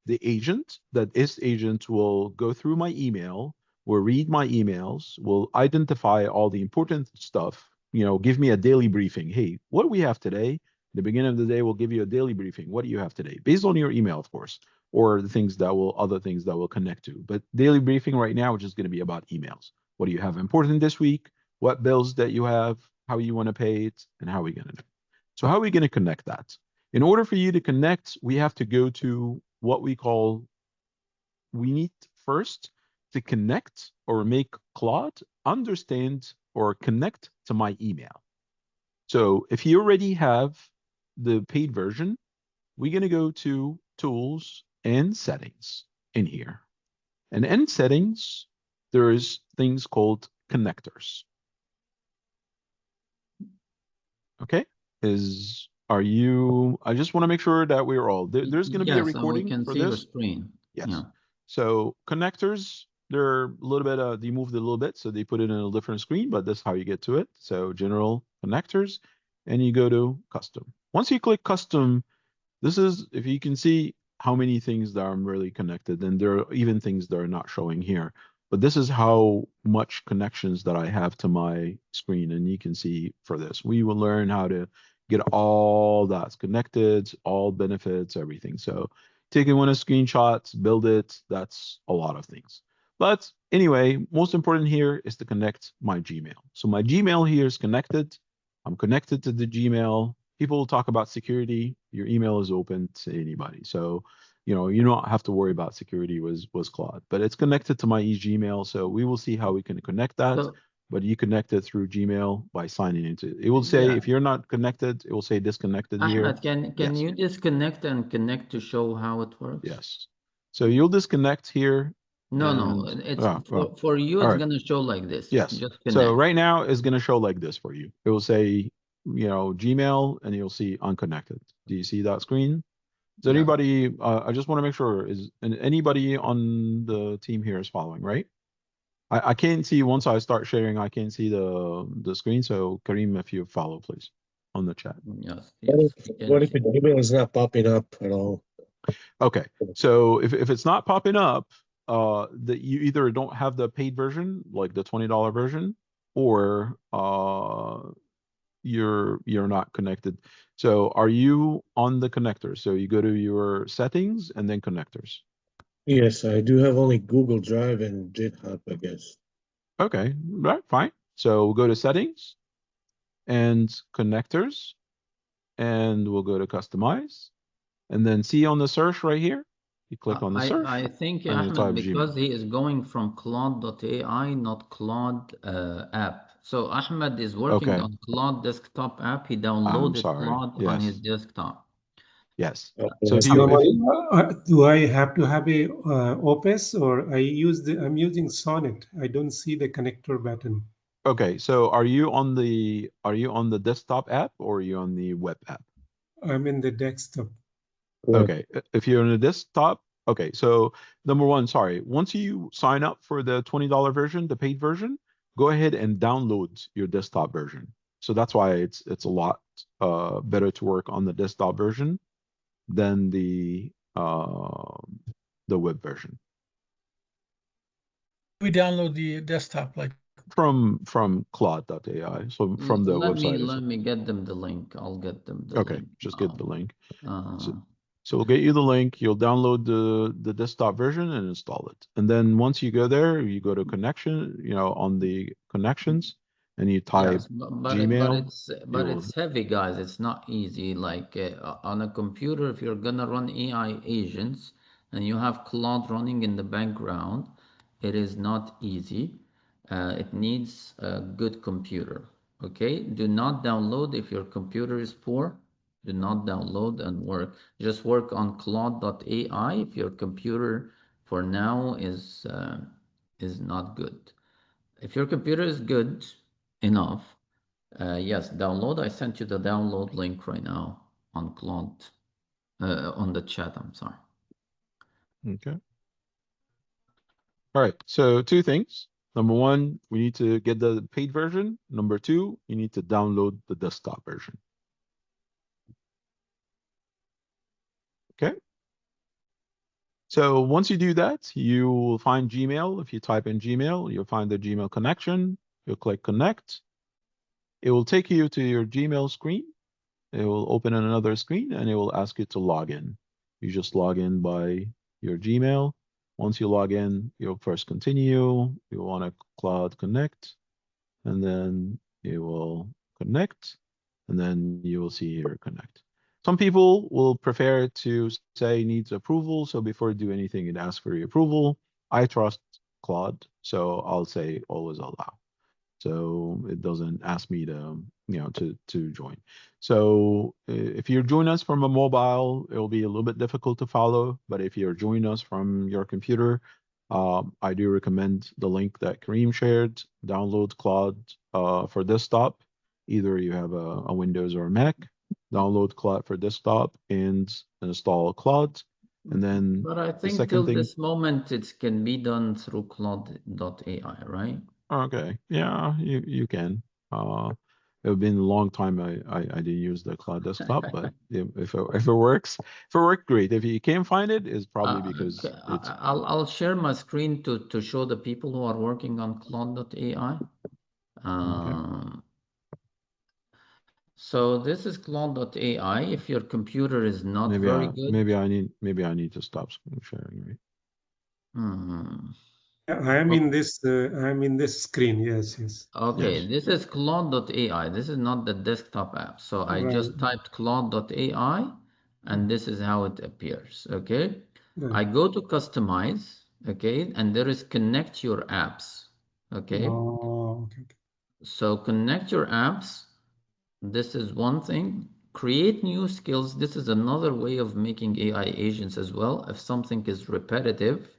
the agent. That this agent will go through my email, will read my emails, will identify all the important stuff, give me a daily briefing. Hey, what do we have today? The beginning of the day will give you a daily briefing. What do you have today? Based on your email, of course, or the other things that will connect to. But daily briefing right now, which is gonna be about emails. What do you have important this week? What bills that you have, how you want to pay it, and how are we going to do it. So how are we going to connect that? In order for you to connect, we have to go to what we need first to connect or make Claude understand or connect to my email. So if you already have the paid version, we're going to go to Tools and Settings in here. And in Settings, there's things called connectors. Okay, I just want to make sure that we're all there's going to be a recording and we can for see this. Your screen. Yes. Yeah. So connectors, they're a little bit they moved a little bit, so they put it in a different screen, but that's how you get to it. So general connectors, and you go to custom. Once you click custom, this is, if you can see how many things that are really connected, and there are even things that are not showing here. But this is how much connections that I have to my screen, and you can see for this. We will learn how to get all that's connected, all benefits, everything. So taking one of screenshots, build it, that's a lot of things. But anyway, most important here is to connect my Gmail. So my Gmail here is connected. I'm connected to the Gmail. People will talk about security. Your email is open to anybody. So, you know, you don't have to worry about security was Claude, but it's connected to my Gmail. So we will see how we can connect that. So, but you connect it through Gmail by signing into it. It will say, if you're not connected, it will say disconnected here. Ahmed, can you disconnect and connect to show how it works? Yes. So you'll disconnect here. No, it's for you, it's going to show like this. Yes. So right now it's going to show like this for you. It will say, you know, Gmail, and you'll see unconnected. Do you see that screen? Is anybody, I just want to make sure, is anybody on the team here is following, right? I can't see, once I start sharing, I can't see the screen. So Kareem, if you follow, please, on the chat. Yes. What if the email is not popping up at all? Okay. So if it's not popping up, that you either don't have the paid version, like the $20 version, or you're not connected. So are you on the connector? So you go to your settings and then connectors. Yes, I do have only Google Drive and GitHub, I guess. Okay, right, fine. So we'll go to settings and connectors, and we'll go to customize, and then see on the search right here. You click on the search. I think, Ahmed, because he is going from Claude.ai, not Claude app. So Ahmed is working on Claude desktop app. He downloaded Claude on his desktop. Yes. So do I have to have a Opus, or I'm using Sonnet? I don't see the connector button. Okay, so are you on the desktop app, or are you on the web app? I'm in the desktop. Okay, if you're in the desktop, okay, so number one, sorry, once you sign up for the $20 version, the paid version, go ahead and download your desktop version. So that's why it's a lot better to work on the desktop version than the web version. We download the desktop, like from Claude.ai. So from the website. Let me get them the link. I'll get them the link. Okay, just get the link. So we'll get you the link. You'll download the desktop version and install it. And then once you go there, you go to connection, you know, on the connections, and you type Gmail. But it's heavy, guys. It's not easy. Like on a computer, if you're gonna run AI agents and you have Claude running in the background, it is not easy. It needs a good computer. Okay, do not download if your computer is poor. Do not download and work. Just work on Claude.ai if your computer for now is not good. If your computer is good enough, yes, download. I sent you the download link right now on Claude, on the chat. I'm sorry. Okay. All right. So two things. Number one, we need to get the paid version. Number two, you need to download the desktop version. Okay. So once you do that, you will find Gmail. If you type in Gmail, you'll find the Gmail connection. You'll click connect. It will take you to your Gmail screen. It will open on another screen, and it will ask you to log in. You just log in by your Gmail. Once you log in, you'll first continue. You want to Cloud Connect, and then you will connect, and then you will see here connect. Some people will prefer to say needs approval. So before you do anything, it asks for your approval. I trust Claude, so I'll say always allow. So it doesn't ask me to, you know, to join. So if you're joining us from a mobile, it will be a little bit difficult to follow. But if you're joining us from your computer, I do recommend the link that Kareem shared. Download Claude for desktop. Either you have a Windows or a Mac. Download Claude for desktop and install Claude. And then, but I think till this moment it can be done through Claude.ai, right? Okay, yeah, you can. It's been a long time I didn't use the cloud desktop, but if it works, if it worked, great. If you can't find it, it's probably because it's. I'll share my screen to show the people who are working on Claude.ai. Okay. So this is Claude.ai. If your computer is not very good, maybe I need to stop screen sharing, right? I am in this. I am in this screen. Yes, yes. Okay, Yes. this is Claude.ai. This is not the desktop app. So I just typed Claude.ai, and this is how it appears. Okay, I go to customize. Okay, and there is connect your apps. Okay. Oh, okay. So connect your apps. This is one thing. Create new skills. This is another way of making AI agents as well. If something is repetitive,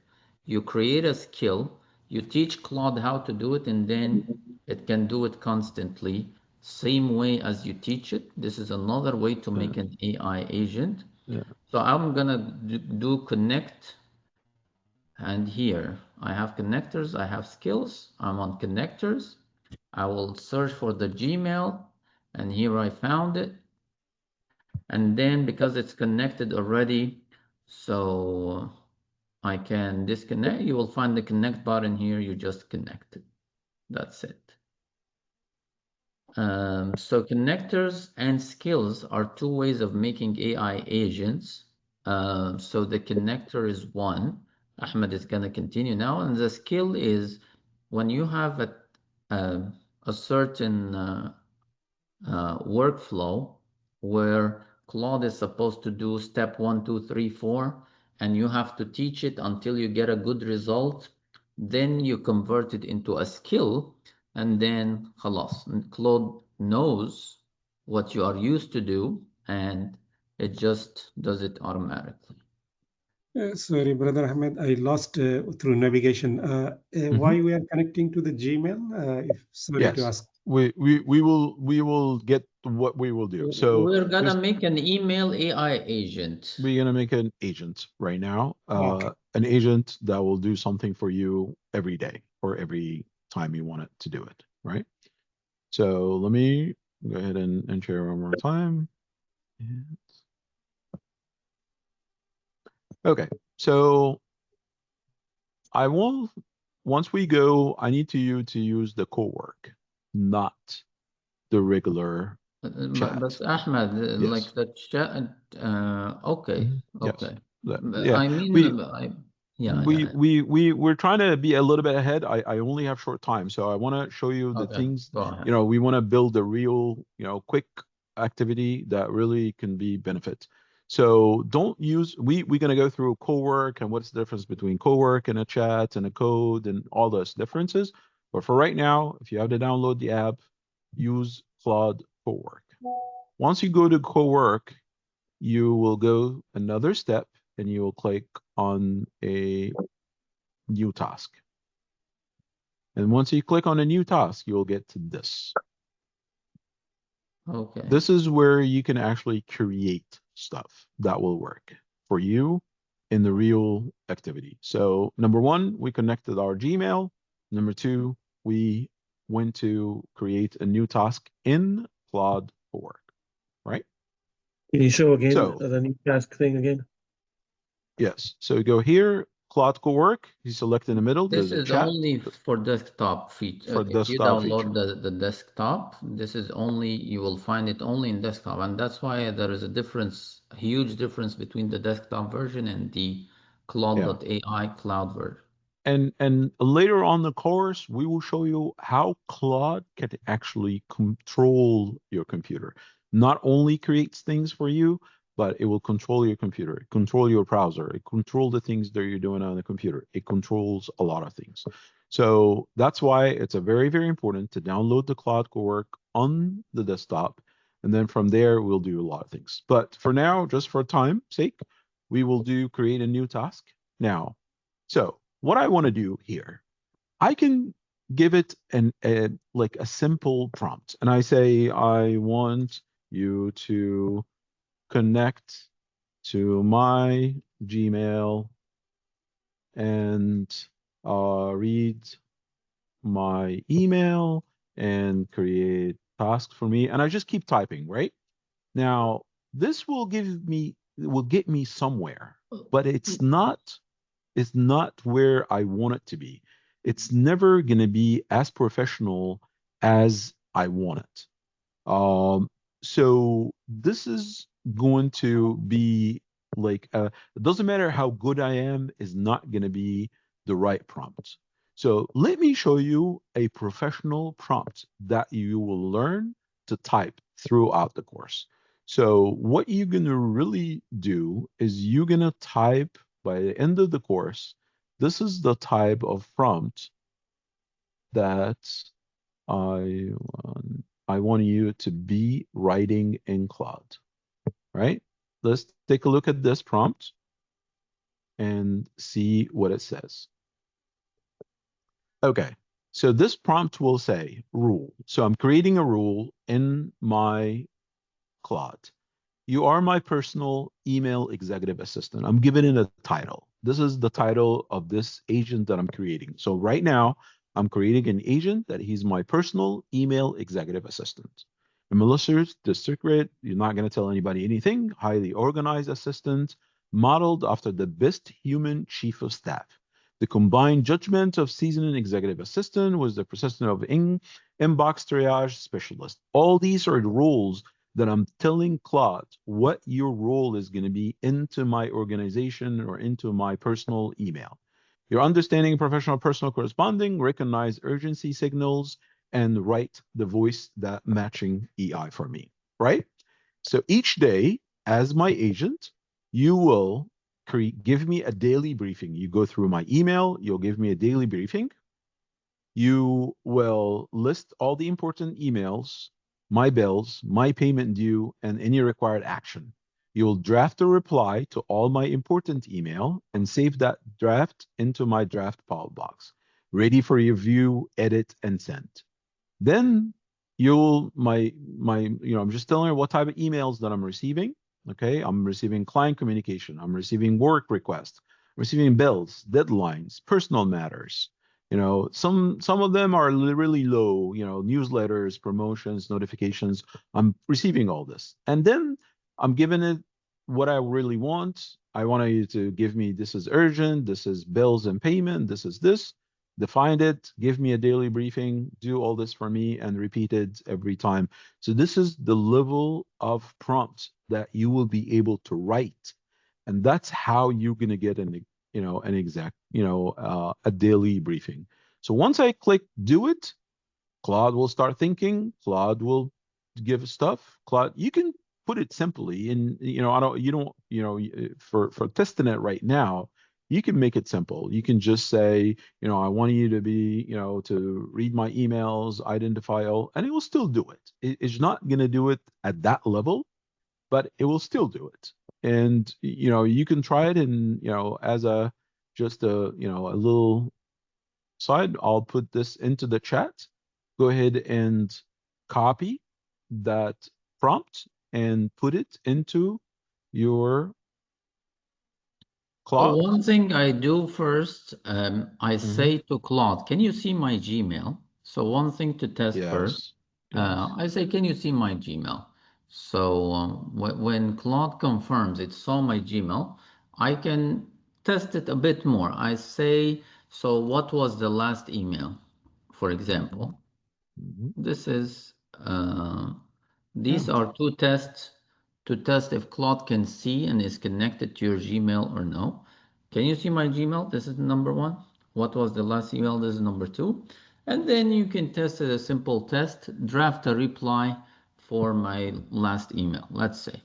you create a skill, you teach Claude how to do it, and then it can do it constantly. Same way as you teach it. This is another way to make an AI agent. Yeah. So I'm gonna do connect, and here I have connectors, I have skills. I'm on connectors. I will search for the Gmail, and here I found it. And then because it's connected already, so I can disconnect. You will find the connect button here. You just connect it. That's it. So connectors and skills are two ways of making AI agents. So the connector is one. Ahmed is going to continue now. And the skill is when you have a certain workflow where Claude is supposed to do step 1, 2, 3, 4, and you have to teach it until you get a good result. Then you convert it into a skill, and then خلاص. Claude knows what you are used to do, and it just does it automatically. Sorry, Brother Ahmed, I lost through navigation. Why we are connecting to the Gmail? Sorry to ask. We will get what we will do. So we're gonna make an email AI agent. We're gonna make an agent right now. An agent that will do something for you every day or every time you want it to do it, right? So let me go ahead and share one more time. Okay, so I will, once we go, I need you to use the co-work, not the regular chat. But Ahmed, like the chat, okay, okay. Yeah, I mean, we're trying to be a little bit ahead. I only have short time, so I want to show you the things. We want to build a real, quick activity that really can be benefit. So don't use, we're going to go through co-work and what's the difference between co-work and a chat and a code and all those differences. But for right now, if you have to download the app, use Claude co-work. Once you go to co-work, you will go another step and you will click on a new task. And once you click on a new task, you'll get to this. Okay. This is where you can actually create stuff that will work for you in the real activity. So number one, we connected our Gmail. Number two, we went to create a new task in Claude for work, right? Can you show again the new task thing again? Yes. So go here, Claude co-work. You select in the middle. This there's a is chat. only for desktop feature. For if desktop you download feature. the desktop, this is only, you will find it only in desktop. And that's why there is a difference, a huge difference between the desktop version and the Claude.ai cloud version. And later on the course, we will show you how Claude can actually control your computer. Not only creates things for you, but it will control your computer, control your browser, it control the things that you're doing on the computer. It controls a lot of things. So that's why it's a very, very important to download the Claude co-work on the desktop. And then from there, we'll do a lot of things. But for now, just for time's sake, we will do create a new task now. So what I want to do here, I can give it like a simple prompt. And I say, I want you to connect to my Gmail and read my email and create task for me, and I just keep typing, right? Now, this will get me somewhere, but it's not where I want it to be. It's never going to be as professional as I want it. So this is going to be like, it doesn't matter how good I am, is not going to be the right prompt. So let me show you a professional prompt that you will learn to type throughout the course. So what you're going to really do is you're going to type by the end of the course. This is the type of prompt that I want you to be writing in Claude, right? Let's take a look at this prompt and see what it says. Okay, so this prompt will say rule. So I'm creating a rule in my Claude. You are my personal email executive assistant. I'm giving it a title. This is the title of this agent that I'm creating. So right now, I'm creating an agent that he's my personal email executive assistant. And Melissa's the secret. You're not going to tell anybody anything. Highly organized assistant, modeled after the best human chief of staff. The combined judgment of seasoned executive assistant was the persistent of inbox triage specialist. All these are the rules that I'm telling Claude what your role is going to be into my organization or into my personal email. Your understanding professional personal corresponding, recognize urgency signals, and write the voice that matching EI for me, right? So each day, as my agent, you will give me a daily briefing. You go through my email, you'll give me a daily briefing. You will list all the important emails, my bills, my payment due, and any required action. You will draft a reply to all my important email and save that draft into my draft pile box, ready for review, edit, and send. Then I'm just telling her what type of emails that I'm receiving. Okay, I'm receiving client communication, I'm receiving work requests, receiving bills, deadlines, personal matters. Some of them are really low, newsletters, promotions, notifications. I'm receiving all this. And then I'm giving it what I really want. I want you to give me, this is urgent, this is bills and payment, this is this. Define it, give me a daily briefing, do all this for me, and repeat it every time. So this is the level of prompt that you will be able to write. And that's how you're going to get a daily briefing. So once I click do it, Claude will start thinking, Claude will give stuff. Claude, you can put it simply in, for testing it right now, you can make it simple. You can just say, I want you to be, to read my emails, identify all, and it will still do it. It's not going to do it at that level, but it will still do it. And, you can try it in, as a little side. I'll put this into the chat. Go ahead and copy that prompt and put it into your Claude. One thing I do first, I say to Claude, can you see my Gmail? So one thing to test first, I say, can you see my Gmail? So when Claude confirms it saw my Gmail, I can test it a bit more. I say, so what was the last email, for example? This is, these are two tests to test if Claude can see and is connected to your Gmail or no. Can you see my Gmail? This is number one. What was the last email? This is number two. And then you can test it, a simple test, draft a reply for my last email, let's say.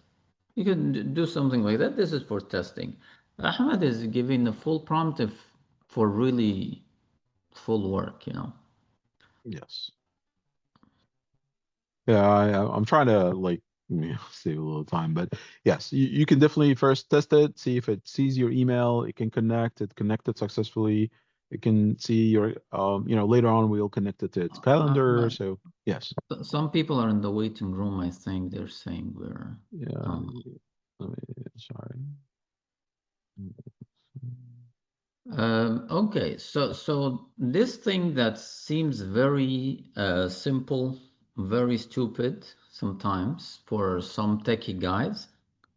You can do something like that. This is for testing. Ahmed is giving the full prompt for really full work, Yes. Yeah, I'm trying to save a little time, but yes, you can definitely first test it, see if it sees your email, it can connect, it connected successfully. It can see your, later on we'll connect it to its calendar. So yes. Some people are in the waiting room. I think they're saying we're. Sorry. Okay, so this thing that seems very simple, very stupid sometimes for some techie guys,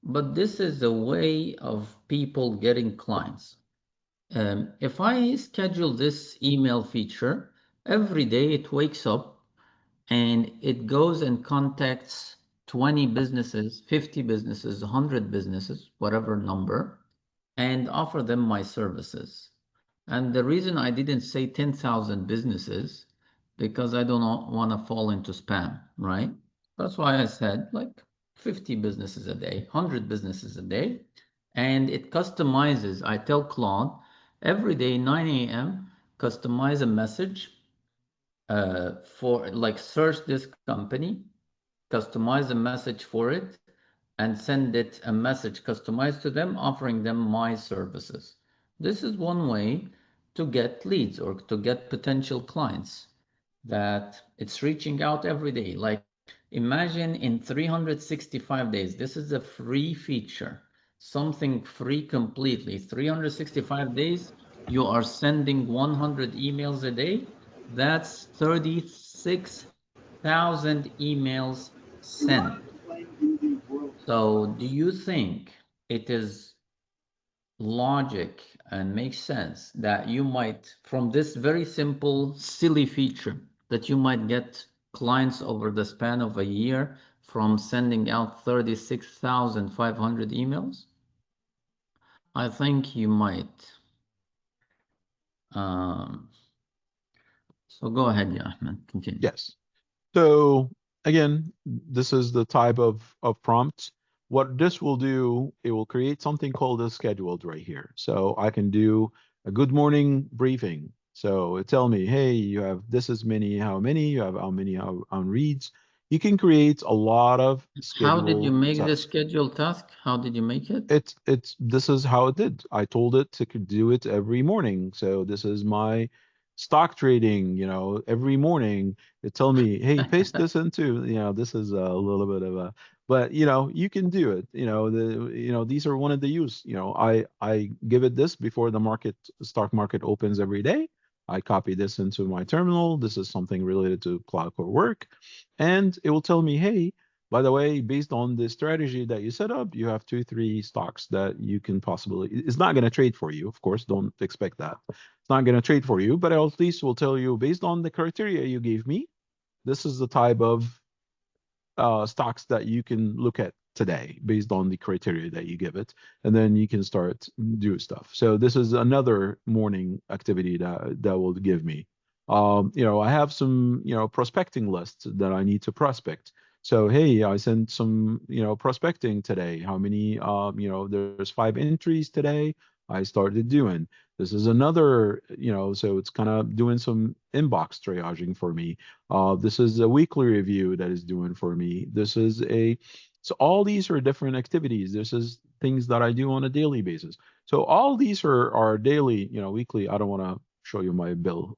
but this is a way of people getting clients. If I schedule this email feature, every day it wakes up and it goes and contacts 20 businesses, 50 businesses, 100 businesses, whatever number, and offer them my services. And the reason I didn't say 10,000 businesses, because I don't want to fall into spam, right? That's why I said like 50 businesses a day, 100 businesses a day. And it customizes. I tell Claude every day, 9 a.m., customize a message for like search this company, customize a message for it, and send it a message customized to them, offering them my services. This is one way to get leads or to get potential clients, that it's reaching out every day. Like imagine in 365 days, this is a free feature, something free completely. 365 days, you are sending 100 emails a day. That's 36,000 emails sent. So do you think it is logic and makes sense that you might, from this very simple, silly feature, that you might get clients over the span of a year from sending out 36,500 emails? I think you might. So go ahead, yeah, Ahmed, continue. Yes. So again, this is the type of prompt. What this will do, it will create something called a scheduled right here. So I can do a good morning briefing. So it tell me, hey, you have this is many, how many, you have how many on reads. You can create a lot of schedule. How did you make the tasks. schedule task? How did you make it? This is how it did. I told it to do it every morning. So this is my stock trading, every morning it tell me, hey, paste this into, this is a little bit of a, but you can do it. These are one of the use. I give it this before the stock market opens every day. I copy this into my terminal. This is something related to cloud core work, and it will tell me, hey, by the way, based on the strategy that you set up, you have 2-3 stocks that you can possibly, it's not going to trade for you. Of course, don't expect that. It's not going to trade for you, but at least will tell you based on the criteria you gave me, this is the type of stocks that you can look at today based on the criteria that you give it. And then you can start do stuff. So this is another morning activity that will give me. I have some, prospecting lists that I need to prospect. So, hey, I sent some, prospecting today. How many, there's 5 entries today I started doing. This is another, so it's kind of doing some inbox triaging for me. This is a weekly review that is doing for me. So all these are different activities. This is things that I do on a daily basis. So all these are daily, weekly. I don't want to show you my bill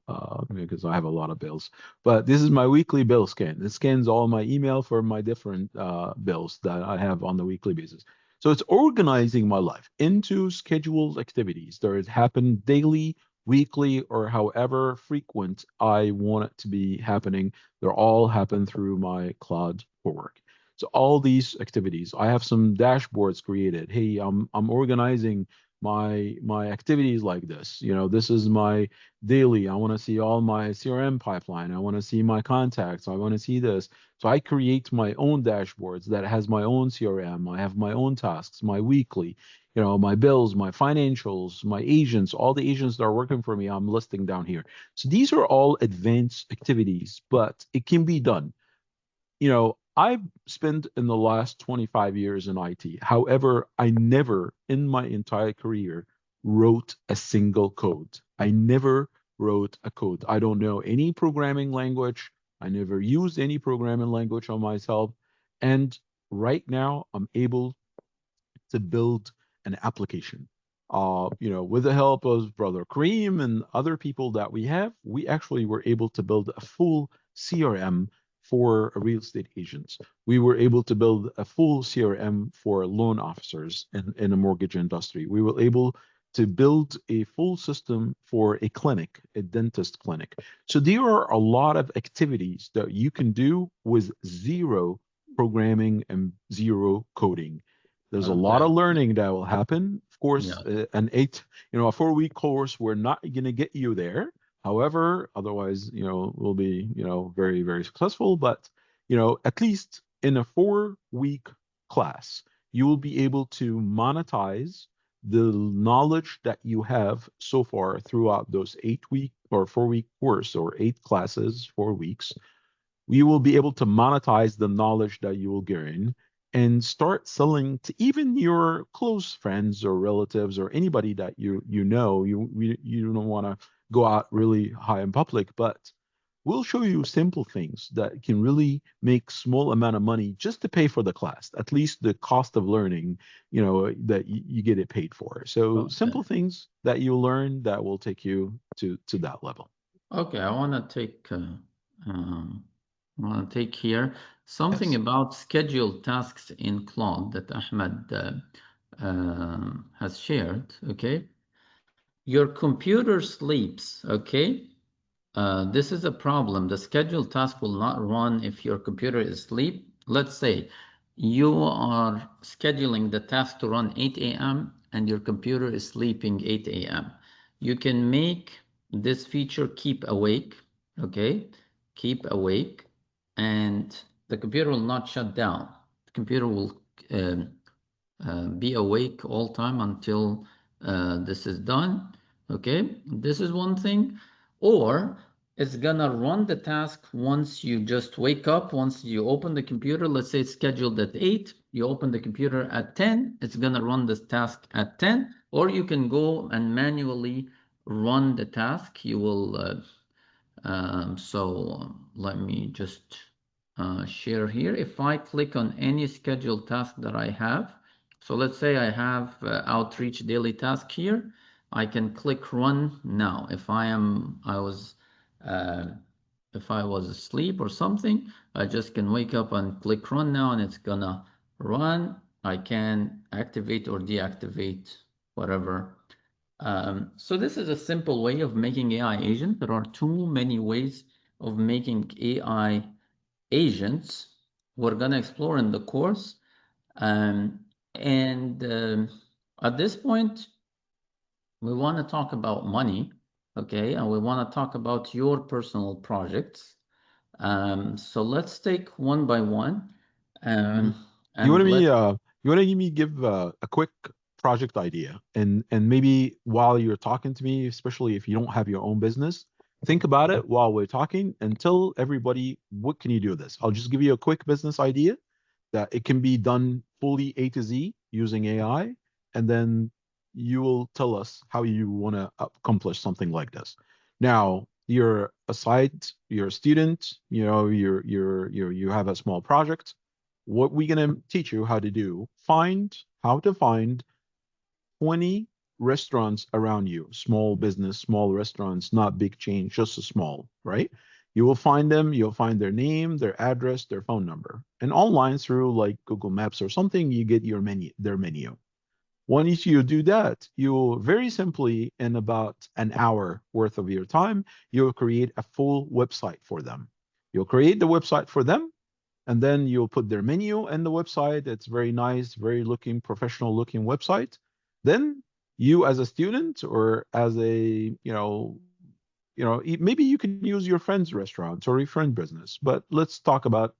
because I have a lot of bills, but this is my weekly bill scan. It scans all my email for my different bills that I have on the weekly basis. So it's organizing my life into scheduled activities that happen daily, weekly, or however frequent I want it to be happening. They're all happen through my cloud for work. So all these activities, I have some dashboards created. Hey, I'm organizing my activities like this. This is my daily. I want to see all my CRM pipeline. I want to see my contacts. I want to see this. So I create my own dashboards that has my own CRM. I have my own tasks, my weekly, my bills, my financials, my agents, all the agents that are working for me, I'm listing down here. So these are all advanced activities, but it can be done. I've spent in the last 25 years in IT. However, I never in my entire career wrote a single code. I never wrote a code. I don't know any programming language. I never used any programming language on myself. And right now, I'm able to build an application. With the help of Brother Kareem and other people that we have, we actually were able to build a full CRM for real estate agents. We were able to build a full CRM for loan officers in a mortgage industry. We were able to build a full system for a clinic, a dentist clinic. So there are a lot of activities that you can do with zero programming and zero coding. There's a lot of learning that will happen. Of course, a 4-week course, we're not going to get you there. However, otherwise, we'll be, very, very successful. But, at least in a 4-week class, you will be able to monetize the knowledge that you have so far throughout those 8-week or 4-week course, or 8 classes, 4 weeks. We will be able to monetize the knowledge that you will gain and start selling to even your close friends or relatives or anybody that you don't want to go out really high in public, but we'll show you simple things that can really make small amount of money just to pay for the class, at least the cost of learning, that you get it paid for. So simple things that you learn that will take you to that level. Okay, I want to take here something about scheduled tasks in Claude that Ahmed has shared. Okay, your computer sleeps. Okay, this is a problem. The scheduled task will not run if your computer is asleep. Let's say you are scheduling the task to run 8 a.m. and your computer is sleeping 8 a.m. You can make this feature keep awake. Okay, keep awake, and the computer will not shut down. The computer will be awake all time until this is done. Okay, this is one thing. Or it's gonna run the task once you just wake up, once you open the computer. Let's say it's scheduled at 8, you open the computer at 10, it's gonna run this task at 10. Or you can go and manually run the task. You will so let me just share here. If I click on any scheduled task that I have, so let's say I have outreach daily task here, I can click run now. If I was asleep or something, I just can wake up and click run now, and it's gonna run. I can activate or deactivate whatever. So this is a simple way of making AI agent. There are too many ways of making AI agents. We're gonna explore in the course. At this point, we want to talk about money, okay? And we want to talk about your personal projects. So let's take one by one. You want to give a quick project idea, and maybe while you're talking to me, especially if you don't have your own business, think about it while we're talking and tell everybody, what can you do with this? I'll just give you a quick business idea that it can be done fully A to Z using AI, and then you will tell us how you want to accomplish something like this. Now, you're a student, you have a small project. What we're going to teach you how to do, how to find 20 restaurants around you, small business, small restaurants, not big chain, just a small, right? You will find them, you'll find their name, their address, their phone number. And online through like Google Maps or something, you get their menu. Once you do that, you'll very simply, in about an hour worth of your time, you'll create a full website for them. You'll create the website for them, and then you'll put their menu in the website. It's very nice, very professional looking website. Then you as a student or as a, maybe you can use your friend's restaurant or your friend business, but let's talk about,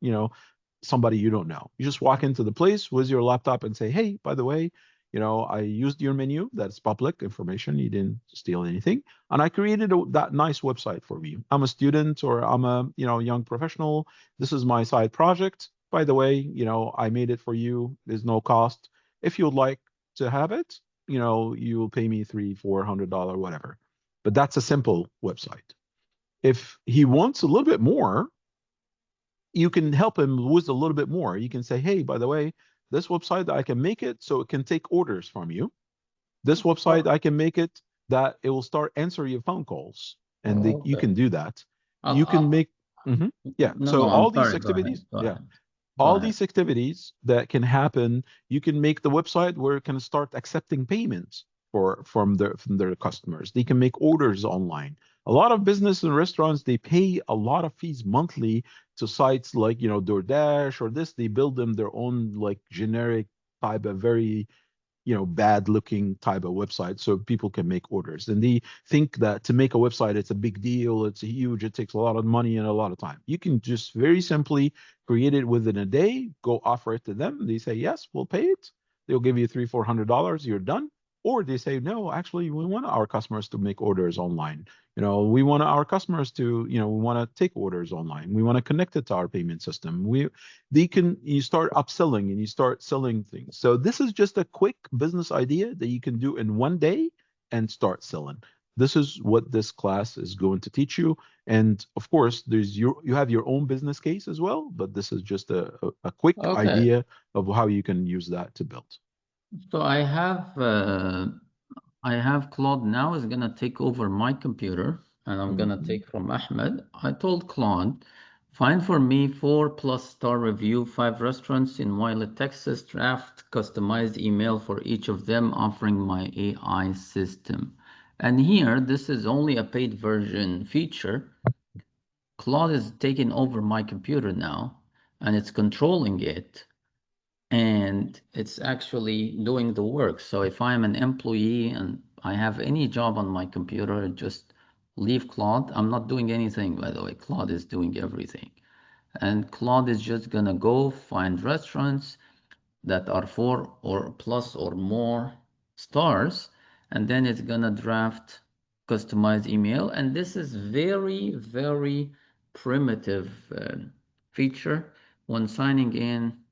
somebody you don't know. You just walk into the place with your laptop and say, hey, by the way, I used your menu. That's public information. You didn't steal anything. And I created that nice website for you. I'm a student or I'm a, young professional. This is my side project. By the way, I made it for you. There's no cost. If you'd like to have it, you will pay me $300-$400, whatever. But that's a simple website. If he wants a little bit more, you can help him with a little bit more. You can say, hey, by the way, this website, I can make it so it can take orders from you. This website, I can make it that it will start answering your phone calls, and you can do that. You can make, yeah. So all these activities, all these activities that can happen, you can make the website where it can start accepting payments. from their customers. They can make orders online. A lot of business and restaurants, they pay a lot of fees monthly to sites like, DoorDash or this. They build them their own like generic type of very bad looking type of website so people can make orders. And they think that to make a website, it's a big deal, it's huge, it takes a lot of money and a lot of time. You can just very simply create it within a day, go offer it to them. They say, yes, we'll pay it. They'll give you $300-400, you're done. Or they say, no, actually, we want our customers to make orders online. We want our customers to, we want to take orders online. We want to connect it to our payment system. You start upselling and you start selling things. So this is just a quick business idea that you can do in one day and start selling. This is what this class is going to teach you. And of course, you have your own business case as well, but this is just a quick idea of how you can use that to build. So I have Claude now is gonna take over my computer, and I'm gonna take from Ahmed. I told Claude, find for me 4+ star review, 5 restaurants in Wiley, Texas, draft customized email for each of them, offering my AI system. And here, this is only a paid version feature. Claude is taking over my computer now, and it's controlling it. And it's actually doing the work. So if I'm an employee and I have any job on my computer, just leave Claude. I'm not doing anything, by the way. Claude is doing everything. And Claude is just gonna go find restaurants that are 4+ or more stars, and then it's gonna draft customized email. And this is very, very primitive feature. When signing in,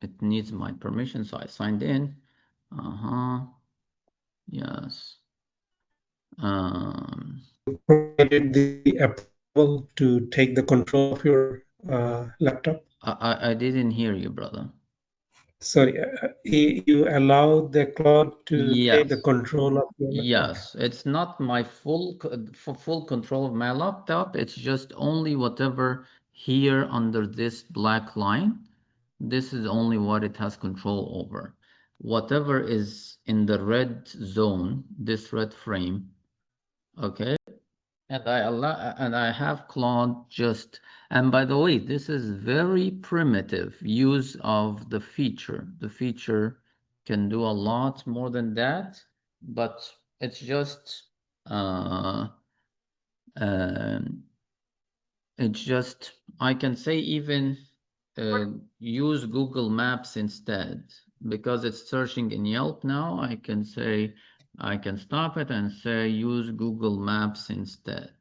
it needs my permission, so I signed in. Yes. Provided the approval to take the control of your laptop? I didn't hear you, brother. Sorry, you allow the Claude to take the control of your laptop? Yes, it's not my full control of my laptop. It's just only whatever here under this black line. This is only what it has control over. Whatever is in the red zone, this red frame, okay? And I have Claude just, and by the way, this is very primitive use of the feature. The feature can do a lot more than that, but it's just I can say even use Google Maps instead, because it's searching in Yelp now. I can stop it and say use Google Maps instead.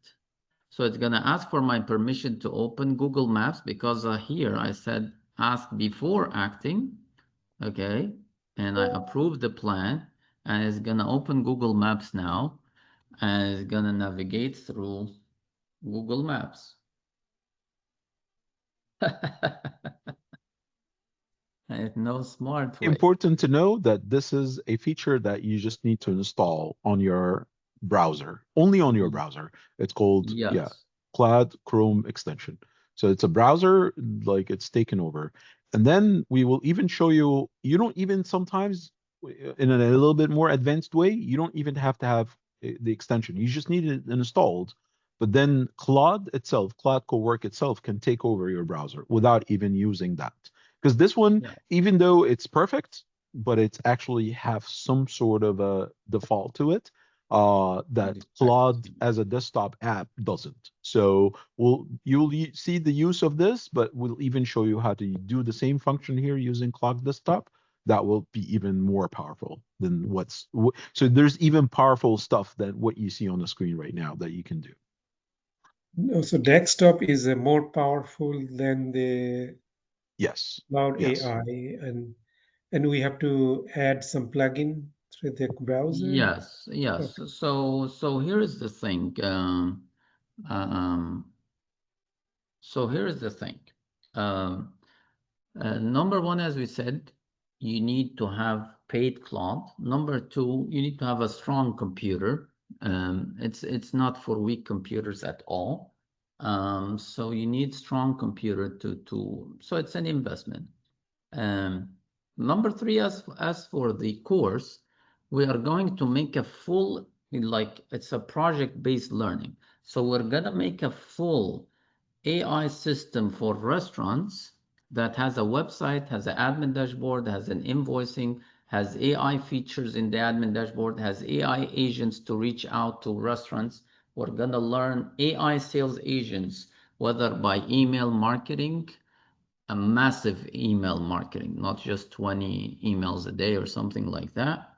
So it's gonna ask for my permission to open Google Maps, because here I said ask before acting, okay? And I approve the plan, and it's gonna open Google Maps now, and it's gonna navigate through Google Maps. No smart way. Important to know that this is a feature that you just need to install on your browser, only on your browser. It's called Cloud Chrome extension. So it's a browser, like it's taken over. And then we will even show you, you don't even sometimes, in a little bit more advanced way, you don't even have to have the extension. You just need it installed. But then Claude itself, Cloud Cowork itself can take over your browser without even using that. Because this one, even though it's perfect, but it's actually have some sort of a default to it that Claude as a desktop app doesn't. So you'll see the use of this, but we'll even show you how to do the same function here using Claude Desktop. That will be even more powerful than so there's even powerful stuff than what you see on the screen right now that you can do. No, so desktop is more powerful than the Cloud AI, and we have to add some plugin through the browser. Yes. Okay. So here is the thing. So here is the thing. Number one, as we said, you need to have paid Claude. Number two, you need to have a strong computer. It's not for weak computers at all. So you need strong computer so it's an investment. Number three, as for the course, we are going to make a full, like it's a project-based learning. So we're gonna make a full AI system for restaurants that has a website, has an admin dashboard, has an invoicing, has AI features in the admin dashboard, has AI agents to reach out to restaurants. We're gonna learn AI sales agents, whether by email marketing, a massive email marketing, not just 20 emails a day or something like that.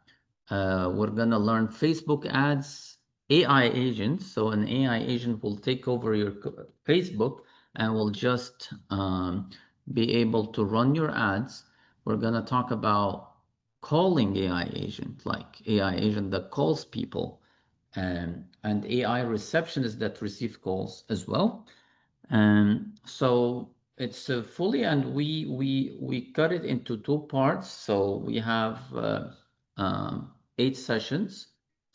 We're gonna learn Facebook ads, AI agents. So an AI agent will take over your Facebook and will just be able to run your ads. We're gonna talk about calling AI agent, like AI agent that calls people, and AI receptionists that receive calls as well. So it's fully, and we cut it into 2 parts. So we have 8 sessions,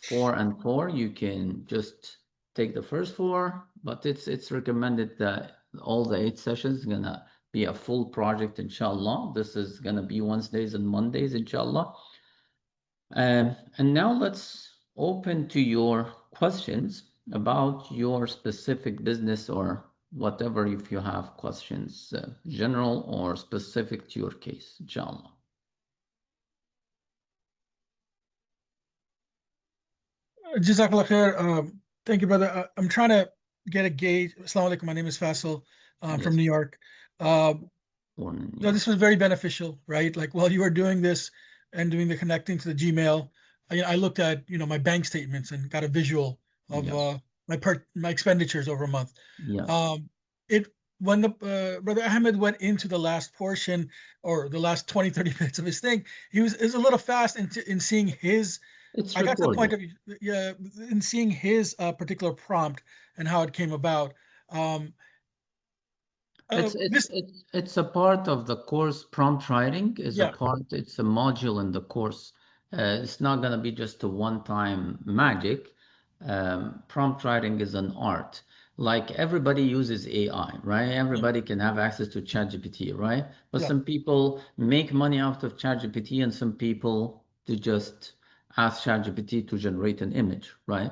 4 and 4. You can just take the first 4, but it's recommended that all the 8 sessions is gonna be a full project, inshallah. This is gonna be Wednesdays and Mondays, inshallah. And now let's open to your questions about your specific business or whatever, if you have questions, general or specific to your case, inshallah. Jazakallah khair. Thank you, brother. I'm trying to get a gauge. Assalamu alaikum. My name is Faisal. I'm from New York. This was very beneficial, right? Like while you were doing this and doing the connecting to the Gmail, I looked at my bank statements and got a visual of my expenditures over a month. When the brother Ahmed went into the last portion or the last 20-30 minutes of his thing, he was a little fast in seeing his. I got to the point of in seeing his particular prompt and how it came about. It's a part of the course. Prompt writing is a part. It's a module in the course. It's not going to be just a one-time magic. Prompt writing is an art. Like everybody uses AI, right? Everybody can have access to ChatGPT, right? But some people make money out of ChatGPT, and some people they just ask ChatGPT to generate an image, right?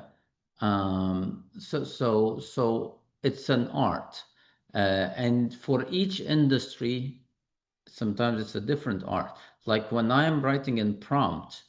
So it's an art. And for each industry, sometimes it's a different art. Like when I am writing in prompt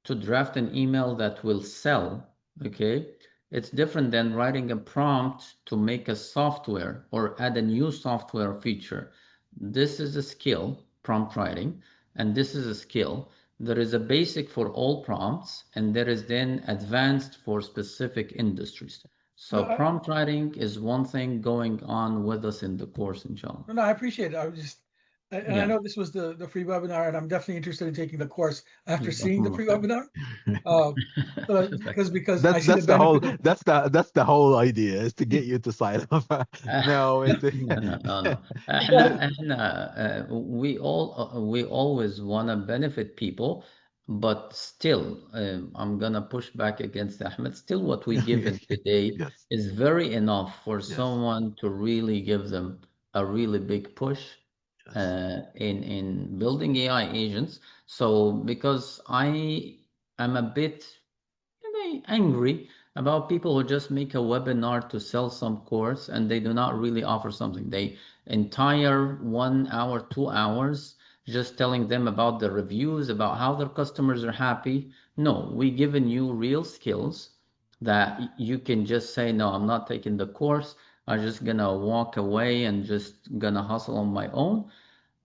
to draft an email that will sell, okay, it's different than writing a prompt to make a software or add a new software feature. This is a skill, prompt writing, and this is a skill. There is a basic for all prompts, and there is then advanced for specific industries. So prompt writing is one thing going on with us in the course, inshallah. No, I appreciate it. I was just, and I know this was the free webinar, and I'm definitely interested in taking the course after seeing the free webinar. Because I see the benefit. That's the whole idea, is to get you to sign up. No. We always want to benefit people. But still, I'm gonna push back against Ahmed. Still, what we give in today is very enough for someone to really give them a really big push in building AI agents. So because I am a bit angry about people who just make a webinar to sell some course and they do not really offer something. They entire 1 hour, 2 hours just telling them about the reviews, about how their customers are happy. No, we given you real skills that you can just say, no, I'm not taking the course. I'm just gonna walk away and just gonna hustle on my own.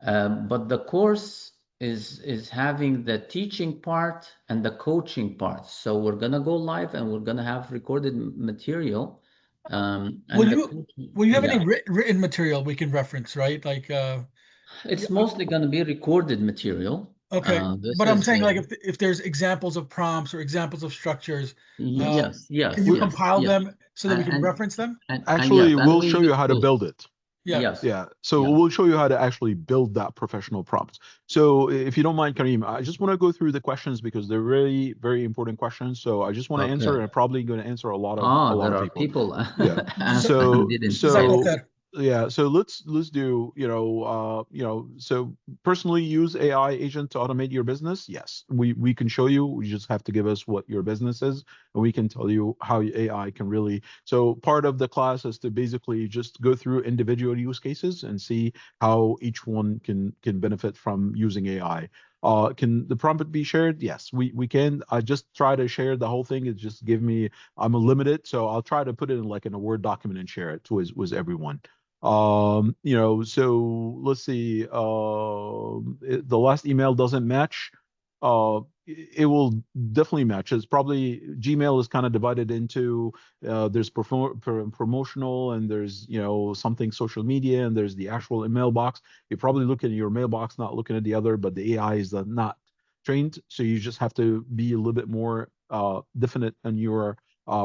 But the course is having the teaching part and the coaching part. So we're gonna go live and we're gonna have recorded material. Will you have any written material we can reference, right? Like it's mostly going to be recorded material. Okay, but I'm saying like if there's examples of prompts or examples of structures, yes, can you compile them so that we can reference them? Actually, we'll show you how to build it. Yes. Yeah. So we'll show you how to actually build that professional prompt. So if you don't mind, Kareem, I just want to go through the questions because they're very, very important questions. So I just want to answer, and I'm probably going to answer a lot of people. There are people. Yeah. So Yeah, so let's do, so personally use AI agent to automate your business. Yes, we can show you. We just have to give us what your business is, and we can tell you how AI can really. So part of the class is to basically just go through individual use cases and see how each one can benefit from using AI. Can the prompt be shared? Yes, we can. I just try to share the whole thing. It just give me. I'm limited, so I'll try to put it in like in a Word document and share it with everyone. So let's see. The last email doesn't match. It will definitely match. It's probably Gmail is kind of divided into there's promotional and there's something social media and there's the actual mailbox. You're probably looking at your mailbox, not looking at the other, but the AI is not trained, so you just have to be a little bit more definite in your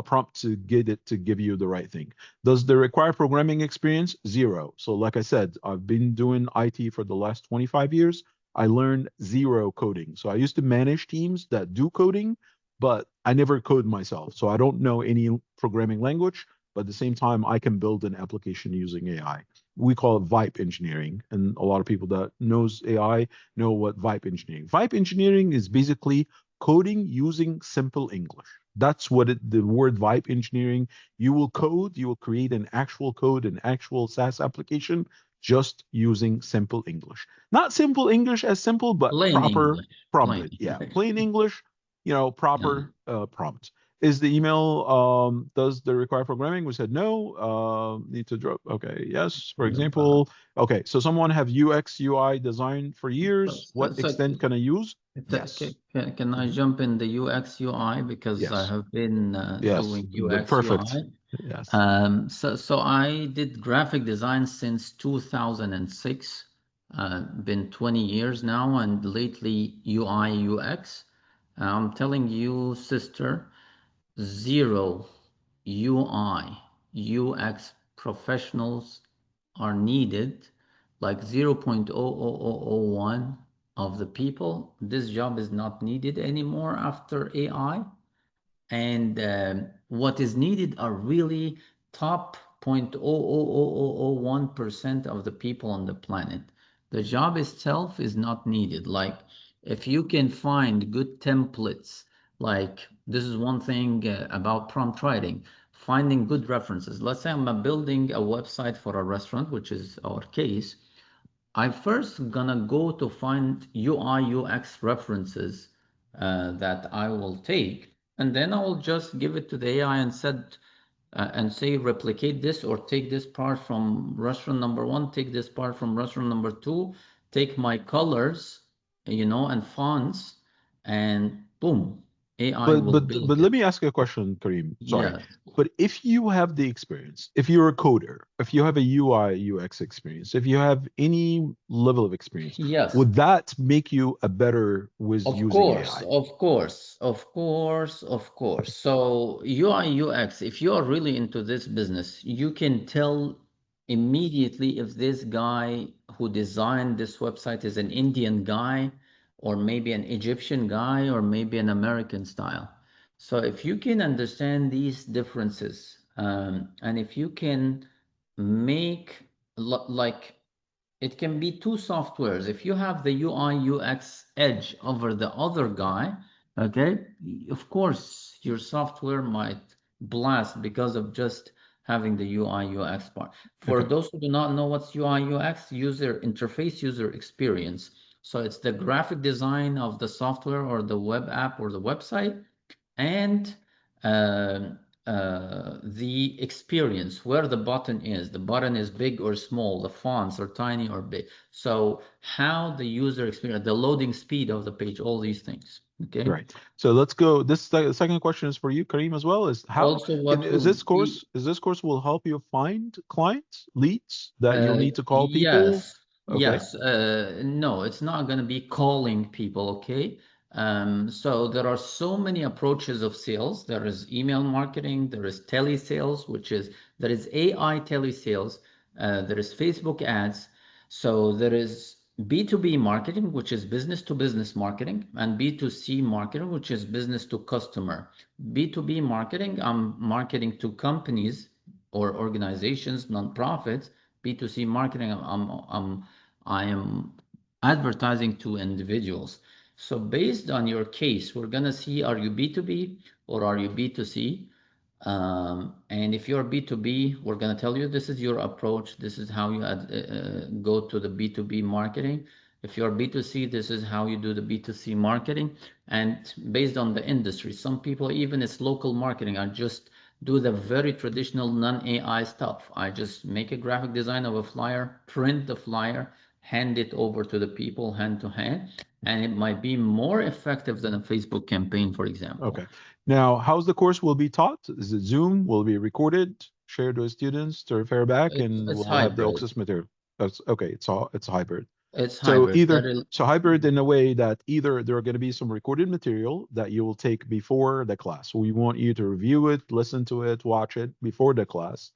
prompt to get it to give you the right thing. Does it require programming experience? Zero. So like I said, I've been doing IT for the last 25 years. I learned zero coding. So I used to manage teams that do coding, but I never code myself. So I don't know any programming language, but at the same time, I can build an application using AI. We call it VIPE engineering. And a lot of people that knows AI know what VIPE engineering. VIPE engineering is basically coding using simple English. That's what the word VIPE engineering. You will code, you will create an actual code, an actual SaaS application just using simple English. Not simple English as simple, but plain proper English. prompted. Yeah, plain English, proper prompt. Is the email, does the require programming? We said no, need to drop. Okay, yes, for example. Okay, so someone have UX, UI design for years. What extent can I use? Yes. Can I jump in the UX UI because I have been doing UX perfect. UI. Yes. So I did graphic design since 2006. Been 20 years now, and lately UI UX. I'm telling you, sister, zero UI UX professionals are needed, like 0.00001 of the people. This job is not needed anymore after AI. And what is needed are really top 0.00001% of the people on the planet. The job itself is not needed. Like if you can find good templates, like this is one thing about prompt writing, finding good references. Let's say I'm building a website for a restaurant, which is our case. I first gonna go to find UI UX references that I will take, and then I will just give it to the AI and say replicate this or take this part from restaurant number 1, take this part from restaurant number 2, take my colors, and fonts, and boom, AI will build but let me ask you a question, Kareem. Sorry. Yes. But if you have the experience, if you're a coder, if you have a UI UX experience, if you have any level of experience, Yes. would that make you a better with using AI? Of course. So UI UX, if you are really into this business, you can tell immediately if this guy who designed this website is an Indian guy or maybe an Egyptian guy or maybe an American style. So if you can understand these differences, and if you can make like it can be two softwares. If you have the UI UX edge over the other guy, okay, of course your software might blast because of just having the UI UX part. For those who do not know what's UI UX, user interface, user experience. So it's the graphic design of the software or the web app or the website, and the experience, where the button is. The button is big or small, the fonts are tiny or big. So how the user experience, the loading speed of the page, all these things. Okay. Right. So let's go. This second question is for you, Kareem, as well. Is how also what is this course will help you find clients, leads that you'll need to call people? Yes. Yes. No, it's not going to be calling people. Okay. So there are so many approaches of sales. There is email marketing, there is telesales, there is AI telesales, there is Facebook ads. So there is B2B marketing, which is business to business marketing, and B2C marketing, which is business to customer. B2B marketing, I'm marketing to companies or organizations, nonprofits. B2C marketing, I am advertising to individuals. So based on your case, we're gonna see, are you B2B or are you B2C? And if you're B2B, we're gonna tell you this is your approach, this is how you go to the B2B marketing. If you're B2C, this is how you do the B2C marketing. And based on the industry, some people, even it's local marketing, I just do the very traditional non-AI stuff. I just make a graphic design of a flyer, print the flyer, hand it over to the people hand to hand, and it might be more effective than a Facebook campaign, for example. Okay. Now, how's the course will be taught? Is it Zoom? Will it be recorded, shared with students to refer back, and It's we'll have the hybrid. access material? That's okay. It's hybrid. It's So hybrid. hybrid in a way that either there are going to be some recorded material that you will take before the class. We want you to review it, listen to it, watch it before the class,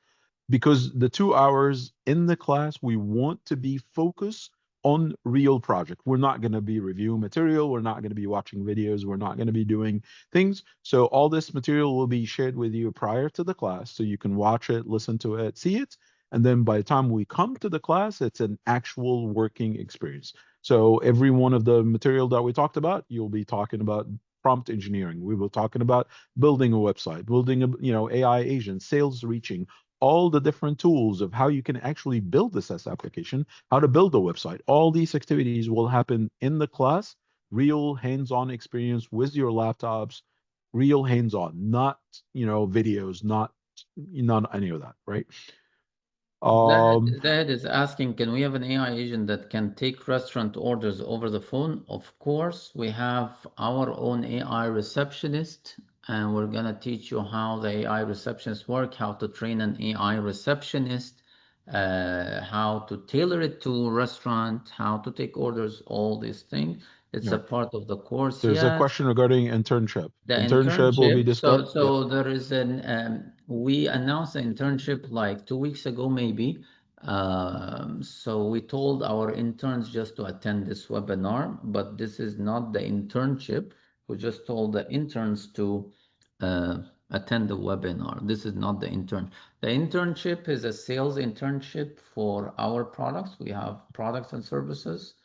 because the 2 hours in the class, we want to be focused on real project. We're not going to be reviewing material. We're not going to be watching videos. We're not going to be doing things. So all this material will be shared with you prior to the class so you can watch it, listen to it, see it. And then by the time we come to the class, it's an actual working experience. So every one of the material that we talked about, you'll be talking about prompt engineering. We were talking about building a website, building a, AI agent, sales reaching, all the different tools of how you can actually build the SaaS application, how to build a website. All these activities will happen in the class, real hands-on experience with your laptops, real hands-on, not, videos, not any of that, right? Zahid is asking, can we have an AI agent that can take restaurant orders over the phone? Of course, we have our own AI receptionist, and we're gonna teach you how the AI receptionists work, how to train an AI receptionist, how to tailor it to a restaurant, how to take orders, all these things. It's a part of the course. There's a question regarding internship. The internship will be discussed. So there is we announced the internship like 2 weeks ago, maybe. So we told our interns just to attend this webinar, but this is not the internship. We just told the interns to attend the webinar. This is not the intern. The internship is a sales internship for our products. We have products and services.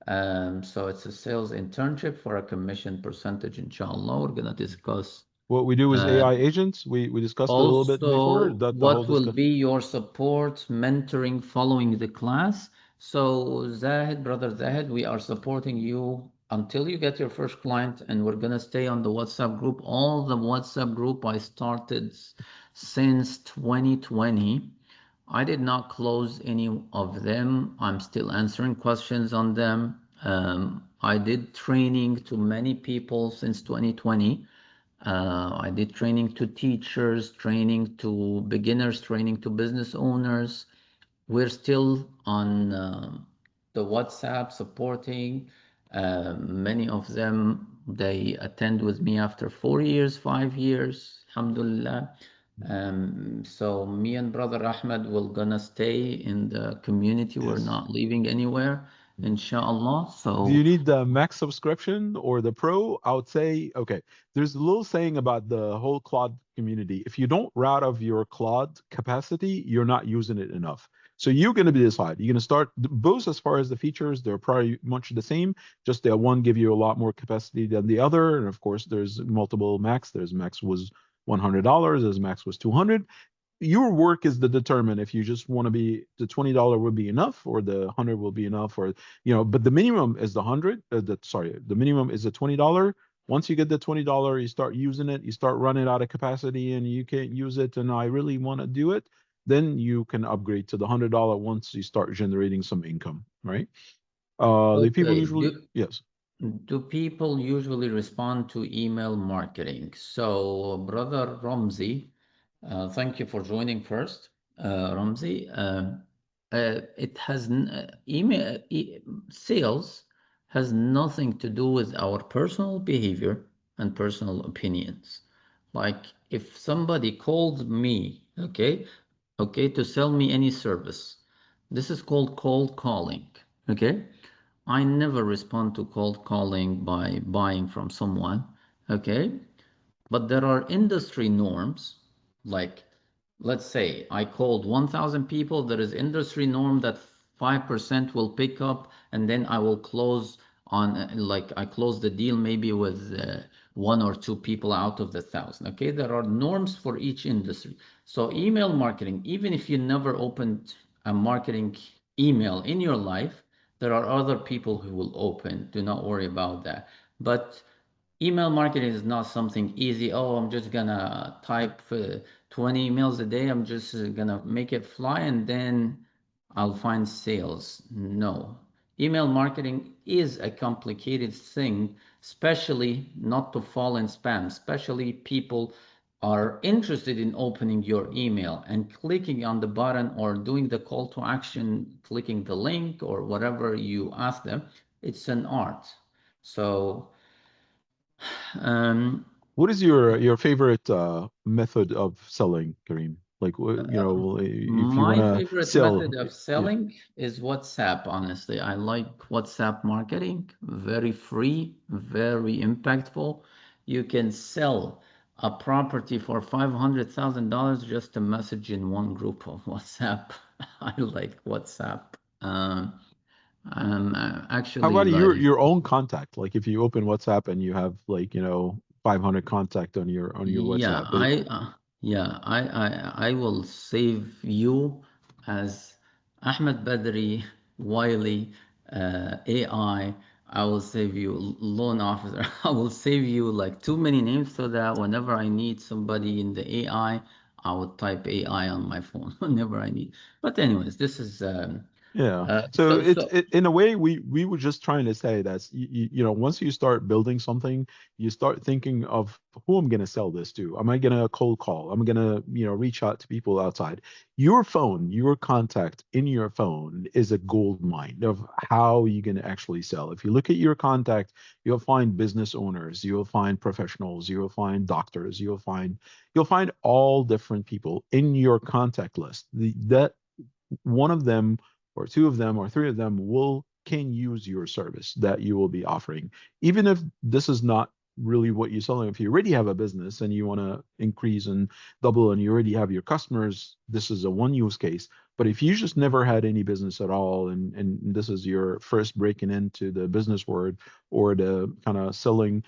So it's a sales internship for a commission percentage, inshallah. We're gonna discuss what we do is AI agents. We discussed it a little bit before. What will be your support, mentoring following the class? So Zahid, brother Zahid, we are supporting you until you get your first client, and we're gonna stay on the WhatsApp group. All the WhatsApp group I started since 2020. I did not close any of them. I'm still answering questions on them. I did training to many people since 2020. I did training to teachers, training to beginners, training to business owners. We're still on the WhatsApp supporting. Many of them, they attend with me after 4 years, 5 years, alhamdulillah. So me and brother Ahmed will gonna stay in the community. We're not leaving anywhere, inshallah. So do you need the max subscription or the pro? I would say, okay, there's a little saying about the whole Claude community. If you don't route of your Claude capacity, you're not using it enough. So you're going to be decided. You're going to start both as far as the features, they're probably much the same. Just that one give you a lot more capacity than the other. And of course, there's multiple max. There's max was $100, as max was 200. Your work is to determine if you just want to be the $20 will be enough or the 100 will be enough, or but the minimum is the 100. The minimum is the $20. Once you get the $20, you start using it, you start running out of capacity and you can't use it, and I really want to do it, then you can upgrade to the $100 once you start generating some income, right? The people usually yes. Do people usually respond to email marketing? So, brother Ramzi, thank you for joining first, Ramzi. It has sales has nothing to do with our personal behavior and personal opinions. Like if somebody calls me, okay, to sell me any service, this is called cold calling, okay? I never respond to cold calling by buying from someone, okay? But there are industry norms, like let's say I called 1,000 people, there is industry norm that 5% will pick up, and then I will close on, like I close the deal maybe with 1 or 2 people out of the 1,000. Okay, there are norms for each industry. So email marketing, even if you never opened a marketing email in your life, there are other people who will open. Do not worry about that. But email marketing is not something easy. Oh, I'm just gonna type 20 emails a day. I'm just gonna make it fly and then I'll find sales. No. Email marketing is a complicated thing, especially not to fall in spam, especially people are interested in opening your email and clicking on the button or doing the call to action, clicking the link or whatever you ask them. It's an art. So what is your favorite method of selling, Kareem? Like, if you want my to favorite sell, method of selling is WhatsApp, honestly. I like WhatsApp marketing, very free, very impactful. You can sell a property for $500,000 just a message in one group of WhatsApp. I like WhatsApp. how Actually, about like, your own contact? Like, if you open WhatsApp and you have, like, 500 contact on your yeah, WhatsApp. I will save you as Ahmed Badri, Wiley, AI. I will save you loan officer. I will save you like too many names so that whenever I need somebody in the AI, I would type AI on my phone whenever I need. But anyways, this is Yeah. So in a way, we were just trying to say that once you start building something, you start thinking of who I'm going to sell this to. Am I going to cold call? I'm going to reach out to people outside. Your phone, your contact in your phone is a gold mine of how you're going to actually sell. If you look at your contact, you'll find business owners, you'll find professionals, you'll find doctors, you'll find all different people in your contact list. That one of them or 2 of them or 3 of them can use your service that you will be offering, even if this is not really what you're selling. If you already have a business and you want to increase and double and you already have your customers, this is a one use case. But if you just never had any business at all, and this is your first breaking into the business world or the kind of selling,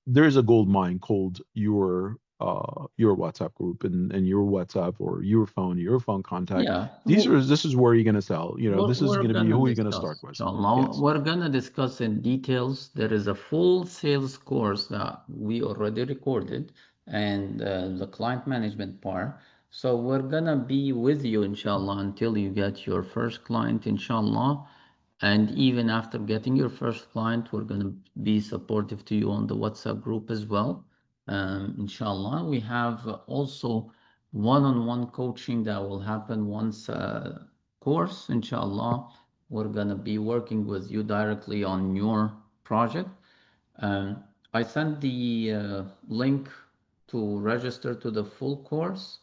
there's a gold mine called your WhatsApp group and your WhatsApp or your phone contact. yeah. This is where you're gonna sell. This is gonna be who you're gonna start with. Inshallah, we're gonna discuss in details. There is a full sales course that we already recorded and the client management part. So we're gonna be with you, inshallah, until you get your first client, inshallah. And even after getting your first client, we're gonna be supportive to you on the WhatsApp group as well. Inshallah, we have also one-on-one coaching that will happen once course. Inshallah, we're gonna be working with you directly on your project. I sent the link to register to the full course.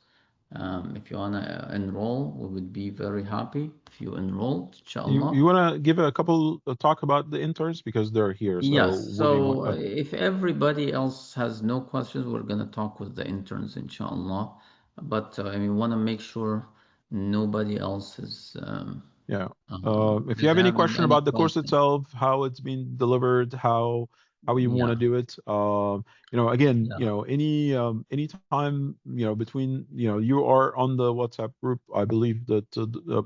If you wanna enroll, we would be very happy if you enroll, inshallah. You wanna give a couple talk about the interns because they're here. So Yes. what do you want? So if everybody else has no questions, we're gonna talk with the interns, inshallah. But I want to make sure nobody else is. Yeah. If you have any question about the course itself, how it's being delivered, how you want to do it, again, any time, between, you are on the WhatsApp group, I believe that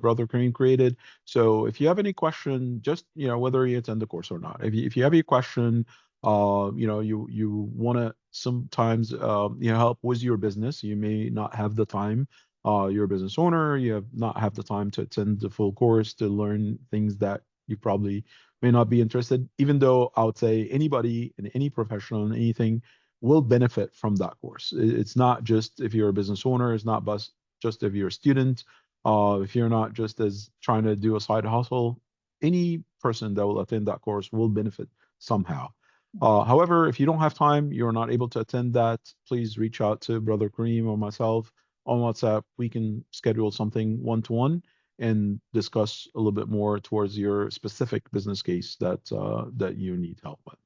Brother Kareem created. So if you have any question, just, whether you attend the course or not, if you have a question, you want to sometimes, help with your business, you may not have the time. You're a business owner, you not have the time to attend the full course to learn things that you probably may not be interested, even though I would say anybody in any professional in anything will benefit from that course. It's not just if you're a business owner, it's not just if you're a student, if you're not just as trying to do a side hustle, any person that will attend that course will benefit somehow. However, if you don't have time, you're not able to attend that, please reach out to Brother Kareem or myself on WhatsApp. We can schedule something one-to-one and discuss a little bit more towards your specific business case that you need help with.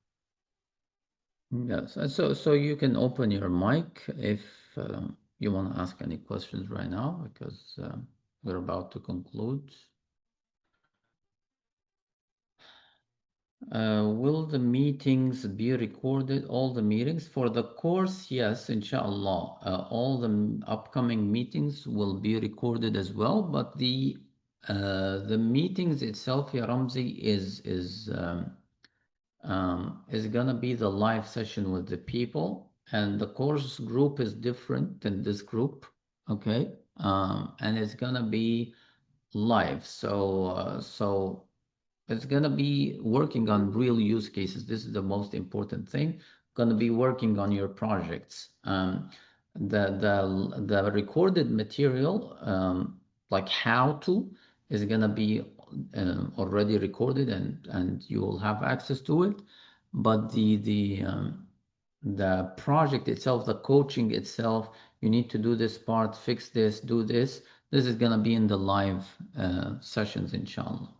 Yes. So you can open your mic if you want to ask any questions right now, because we're about to conclude. Will the meetings be recorded? All the meetings for the course? Yes, inshallah. All the upcoming meetings will be recorded as well. But the meetings itself, ya Ramzi, is gonna be the live session with the people, and the course group is different than this group. Okay, and it's gonna be live. So it's going to be working on real use cases. This is the most important thing. Going to be working on your projects. The recorded material, like how to, is going to be already recorded, and you will have access to it. But the project itself, the coaching itself, you need to do this part, fix this, do this. This is going to be in the live sessions, inshallah.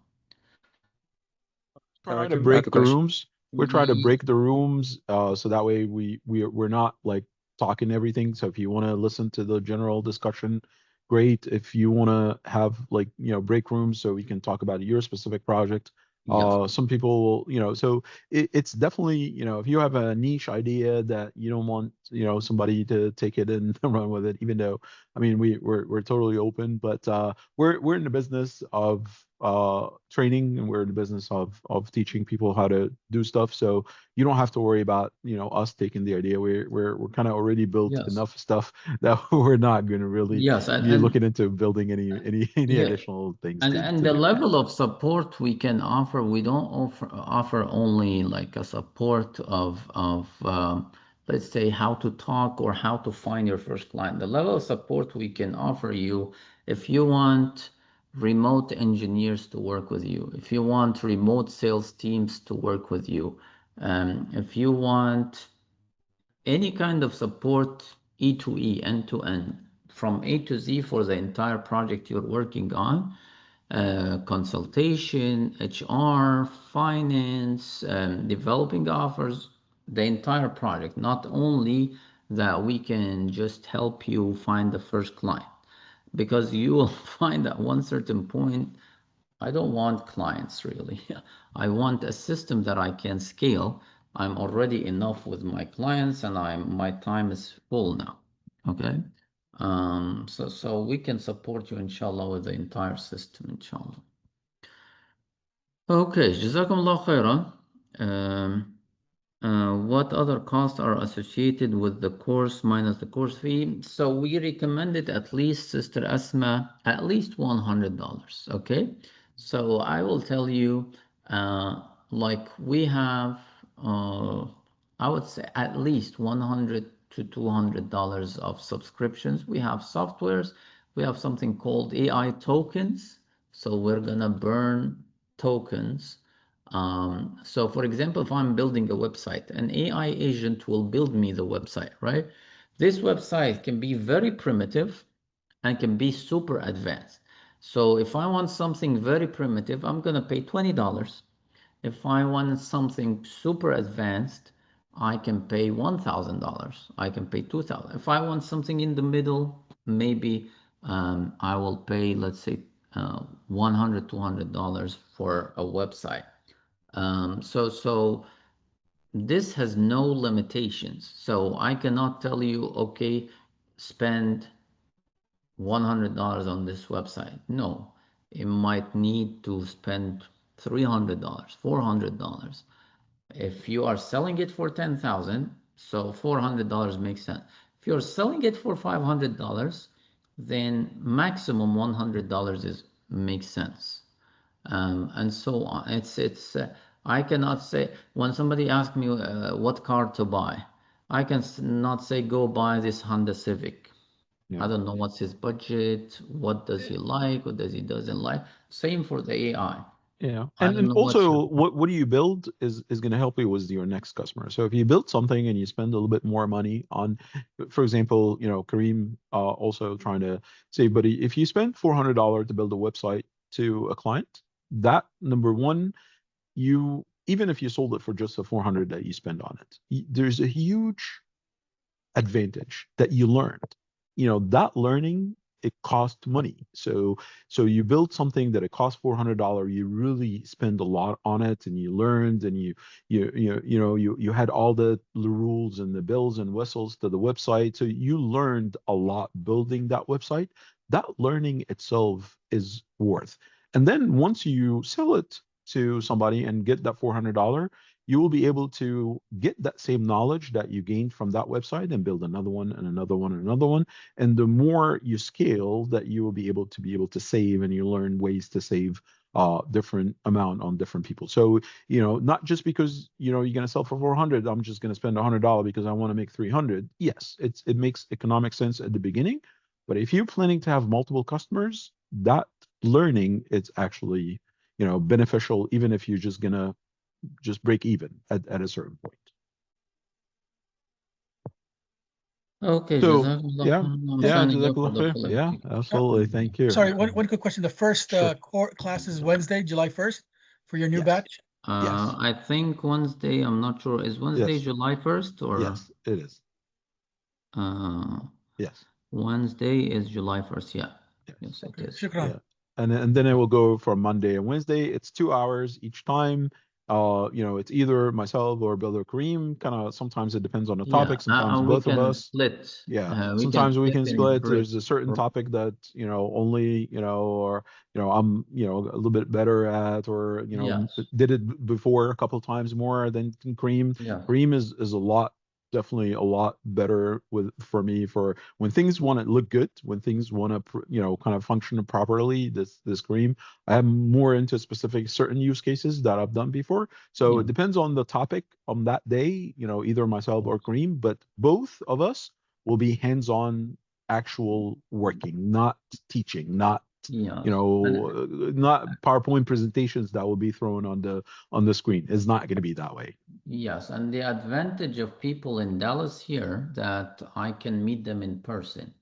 Try to break the rooms. We're trying to break the rooms so that way we're not like talking everything. So if you want to listen to the general discussion, great. If you want to have like, break rooms so we can talk about your specific project. Some people, so it's definitely, if you have a niche idea that you don't want, somebody to take it and run with it, even though, I mean, we're totally open, but we're in the business of training, and we're in the business of teaching people how to do stuff. So you don't have to worry about, us taking the idea. We're kind of already built enough stuff that we're not going to really be looking into building any additional things. And the level of support we can offer, we don't offer only like a support of let's say how to talk or how to find your first client. The level of support we can offer you, if you want remote engineers to work with you, if you want remote sales teams to work with you, if you want any kind of support, E to E, end to end, from A to Z for the entire project you're working on, consultation, HR, finance, developing offers, the entire project, not only that we can just help you find the first client. Because you will find at one certain point, I don't want clients really. I want a system that I can scale. I'm already enough with my clients, and my time is full now. Okay. So we can support you, inshallah, with the entire system, inshallah. Okay, Jazakumullah khairan. What other costs are associated with the course minus the course fee? So we recommended at least, Sister Asma, at least $100. Okay, so I will tell you, like we have, I would say at least $100 to $200 of subscriptions. We have softwares. We have something called AI tokens. So we're gonna burn tokens. So for example, if I'm building a website, an AI agent will build me the website, right? This website can be very primitive and can be super advanced. So if I want something very primitive, I'm gonna pay $20. If I want something super advanced, I can pay $1,000. I can pay $2,000. If I want something in the middle, maybe I will pay, let's say, $100, $200 for a website. So this has no limitations. So I cannot tell you, okay, spend $100 on this website. No, it might need to spend $300, $400. If you are selling it for $10,000, so $400 makes sense. If you're selling it for $500, then maximum $100 makes sense. And so on. It's I cannot say, when somebody asks me what car to buy, I can not say go buy this Honda Civic. I don't know what's his budget, what does he like, what does he doesn't like. Same for the AI. Yeah, and also what do you build is going to help you with your next customer. So if you build something and you spend a little bit more money on, for example, Kareem also trying to say, but if you spend $400 to build a website to a client, that number one, even if you sold it for just the $400 that you spend on it, there's a huge advantage that you learned. that learning, it costs money. So you build something that it costs $400. You really spend a lot on it, and you learned, and you had all the rules and the bells and whistles to the website. So you learned a lot building that website. That learning itself is worth. And then once you sell it to somebody and get that $400, you will be able to get that same knowledge that you gained from that website and build another one and another one and another one. And the more you scale, that you will be able to save, and you learn ways to save different amount on different people. So, not just because, you're going to sell for 400, I'm just going to spend $100 because I want to make 300. Yes, it makes economic sense at the beginning. But if you're planning to have multiple customers, that learning, it's actually, beneficial, even if you're just going to break even at a certain point. Okay, So, Jazakallah yeah, khair. I'm yeah, signing up for Jazakallah the khair. Yeah, collective. absolutely. Thank you. Sorry, one quick question. The first Sure. class is Wednesday, July 1st for your new Yes. batch? Yes. I think Wednesday, I'm not sure. Is Wednesday Yes. July 1st or? Yes, it is. Yes. Wednesday is July 1st. Yeah. Yes, Okay, it is. shukran. Yeah. And then it will go from Monday and Wednesday. It's 2 hours each time. It's either myself or Brother Kareem. Kind of sometimes it depends on the Yeah, topic. Sometimes we both of can us. split. Yeah. We Sometimes we split can in split. break. There's a certain topic that, only, or, I'm, a little bit better at, or, Yes. did it before a couple of times more than Kareem. Yeah. Kareem is definitely a lot better for me for when things want to look good, when things want to kind of function properly. This Kareem, I am more into specific certain use cases that I've done before. So it depends on the topic on that day, either myself or Kareem, but both of us will be hands-on, actual working, not teaching, not not PowerPoint presentations that will be thrown on the screen. It's not going to be that way. Yes, and the advantage of people in Dallas here that I can meet them in person.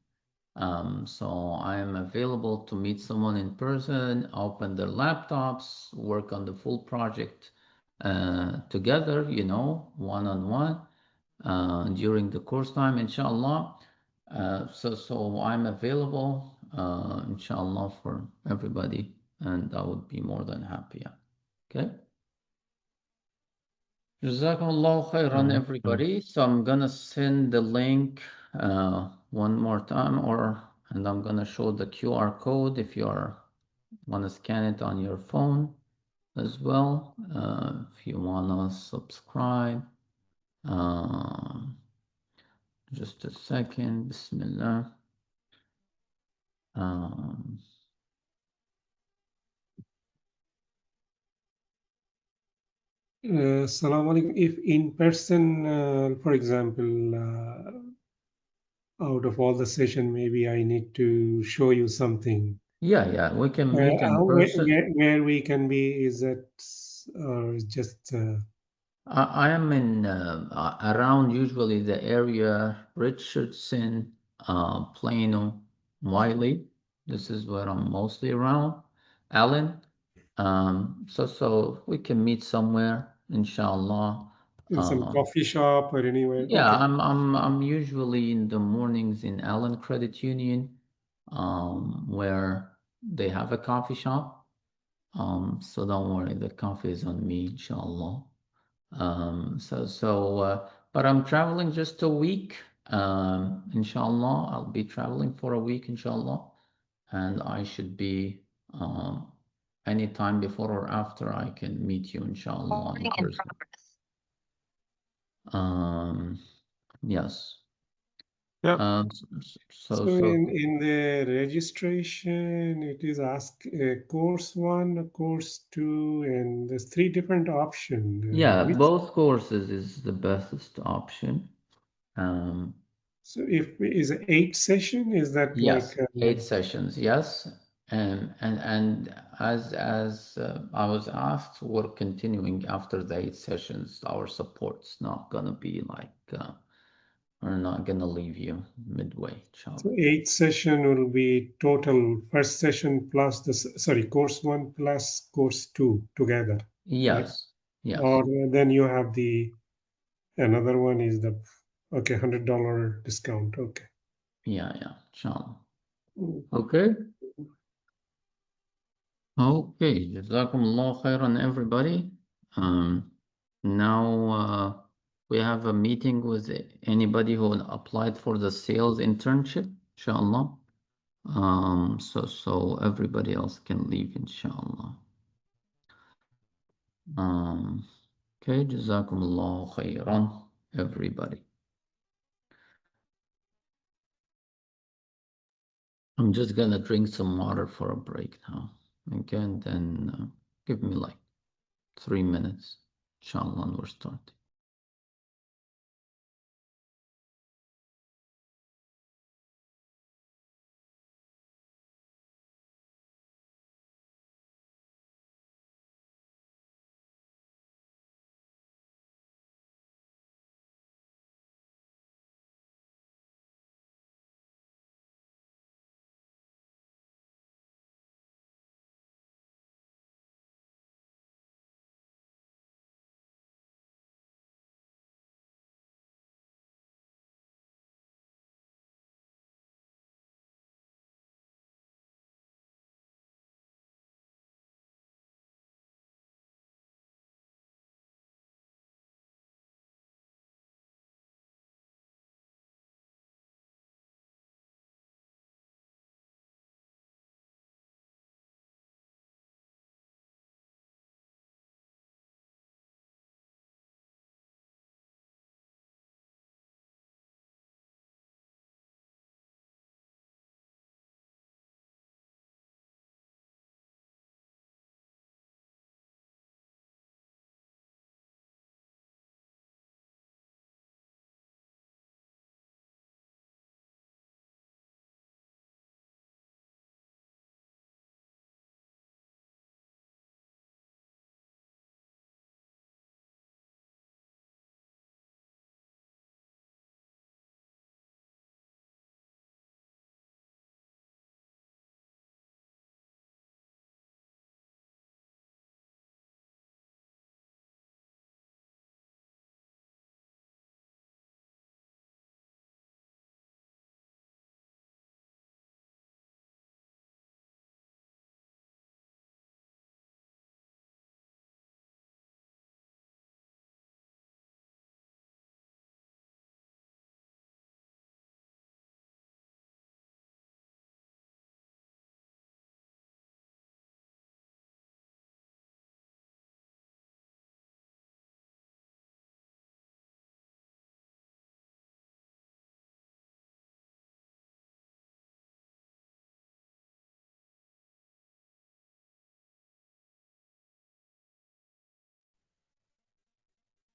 So I am available to meet someone in person, open their laptops, work on the full project together, one-on-one during the course time, inshallah. So I'm available, inshallah, for everybody, and I would be more than happy. Okay. Jazakumullah khairan, everybody. So I'm gonna send the link one more time, and I'm gonna show the QR code if you want to scan it on your phone as well. If you wanna subscribe. Just a second. Bismillah. Salam alaikum. If in person, for example, out of all the session, maybe I need to show you something. Yeah, we can meet in person. Where we can be, is that just? I am in around usually the area Richardson, Plano, Wiley. This is where I'm mostly around. Allen. So we can meet somewhere, inshallah. In some coffee shop or anywhere. Yeah, okay. I'm usually in the mornings in Allen Credit Union, where they have a coffee shop. So don't worry, the coffee is on me, inshallah. But I'm traveling just a week. Inshallah, I'll be traveling for a week, inshallah, and I should be anytime before or after I can meet you, inshallah, in person. Yes. Yeah. So in the registration, it is ask course 1, course 2, and there's 3 different options. Yeah, both courses is the best option. So if is 8 session, is that yes, like 8 sessions? Yes, and as I was asked, we're continuing after the 8 sessions. Our support's not gonna be like we're not gonna leave you midway. Inshallah. So 8 session will be total first session plus course 1 plus course 2 together. Yes. Right? Yes. Or then you have another one is the $100 discount. Okay. Yeah, inshallah. Okay. Okay, Jazakumullah khairan, everybody. Now we have a meeting with anybody who applied for the sales internship, inshallah. So everybody else can leave, inshallah. Okay, Jazakumullah khairan, everybody. I'm just gonna drink some water for a break now. Okay, and then give me like 3 minutes, inshallah, and we're starting.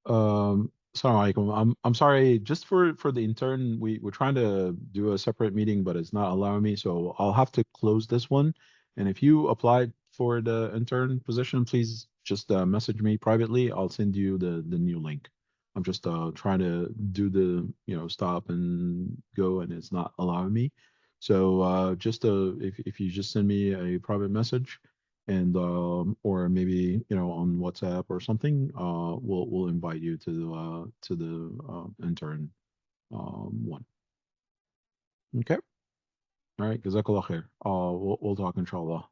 Assalamu alaikum. I'm sorry, just for the intern, we're trying to do a separate meeting, but it's not allowing me, so I'll have to close this one. And if you applied for the intern position, please just message me privately. I'll send you the new link. I'm just trying to do the stop and go, and it's not allowing me. So just if you just send me a private message, and or maybe on WhatsApp or something, we'll invite you to the intern one. Okay. All right. Jazakallah khair. We'll talk inshallah.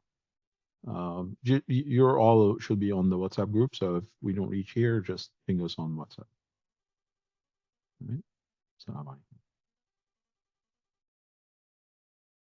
You're all should be on the WhatsApp group, so if we don't reach here, just ping us on WhatsApp. All right. Assalamu alaikum.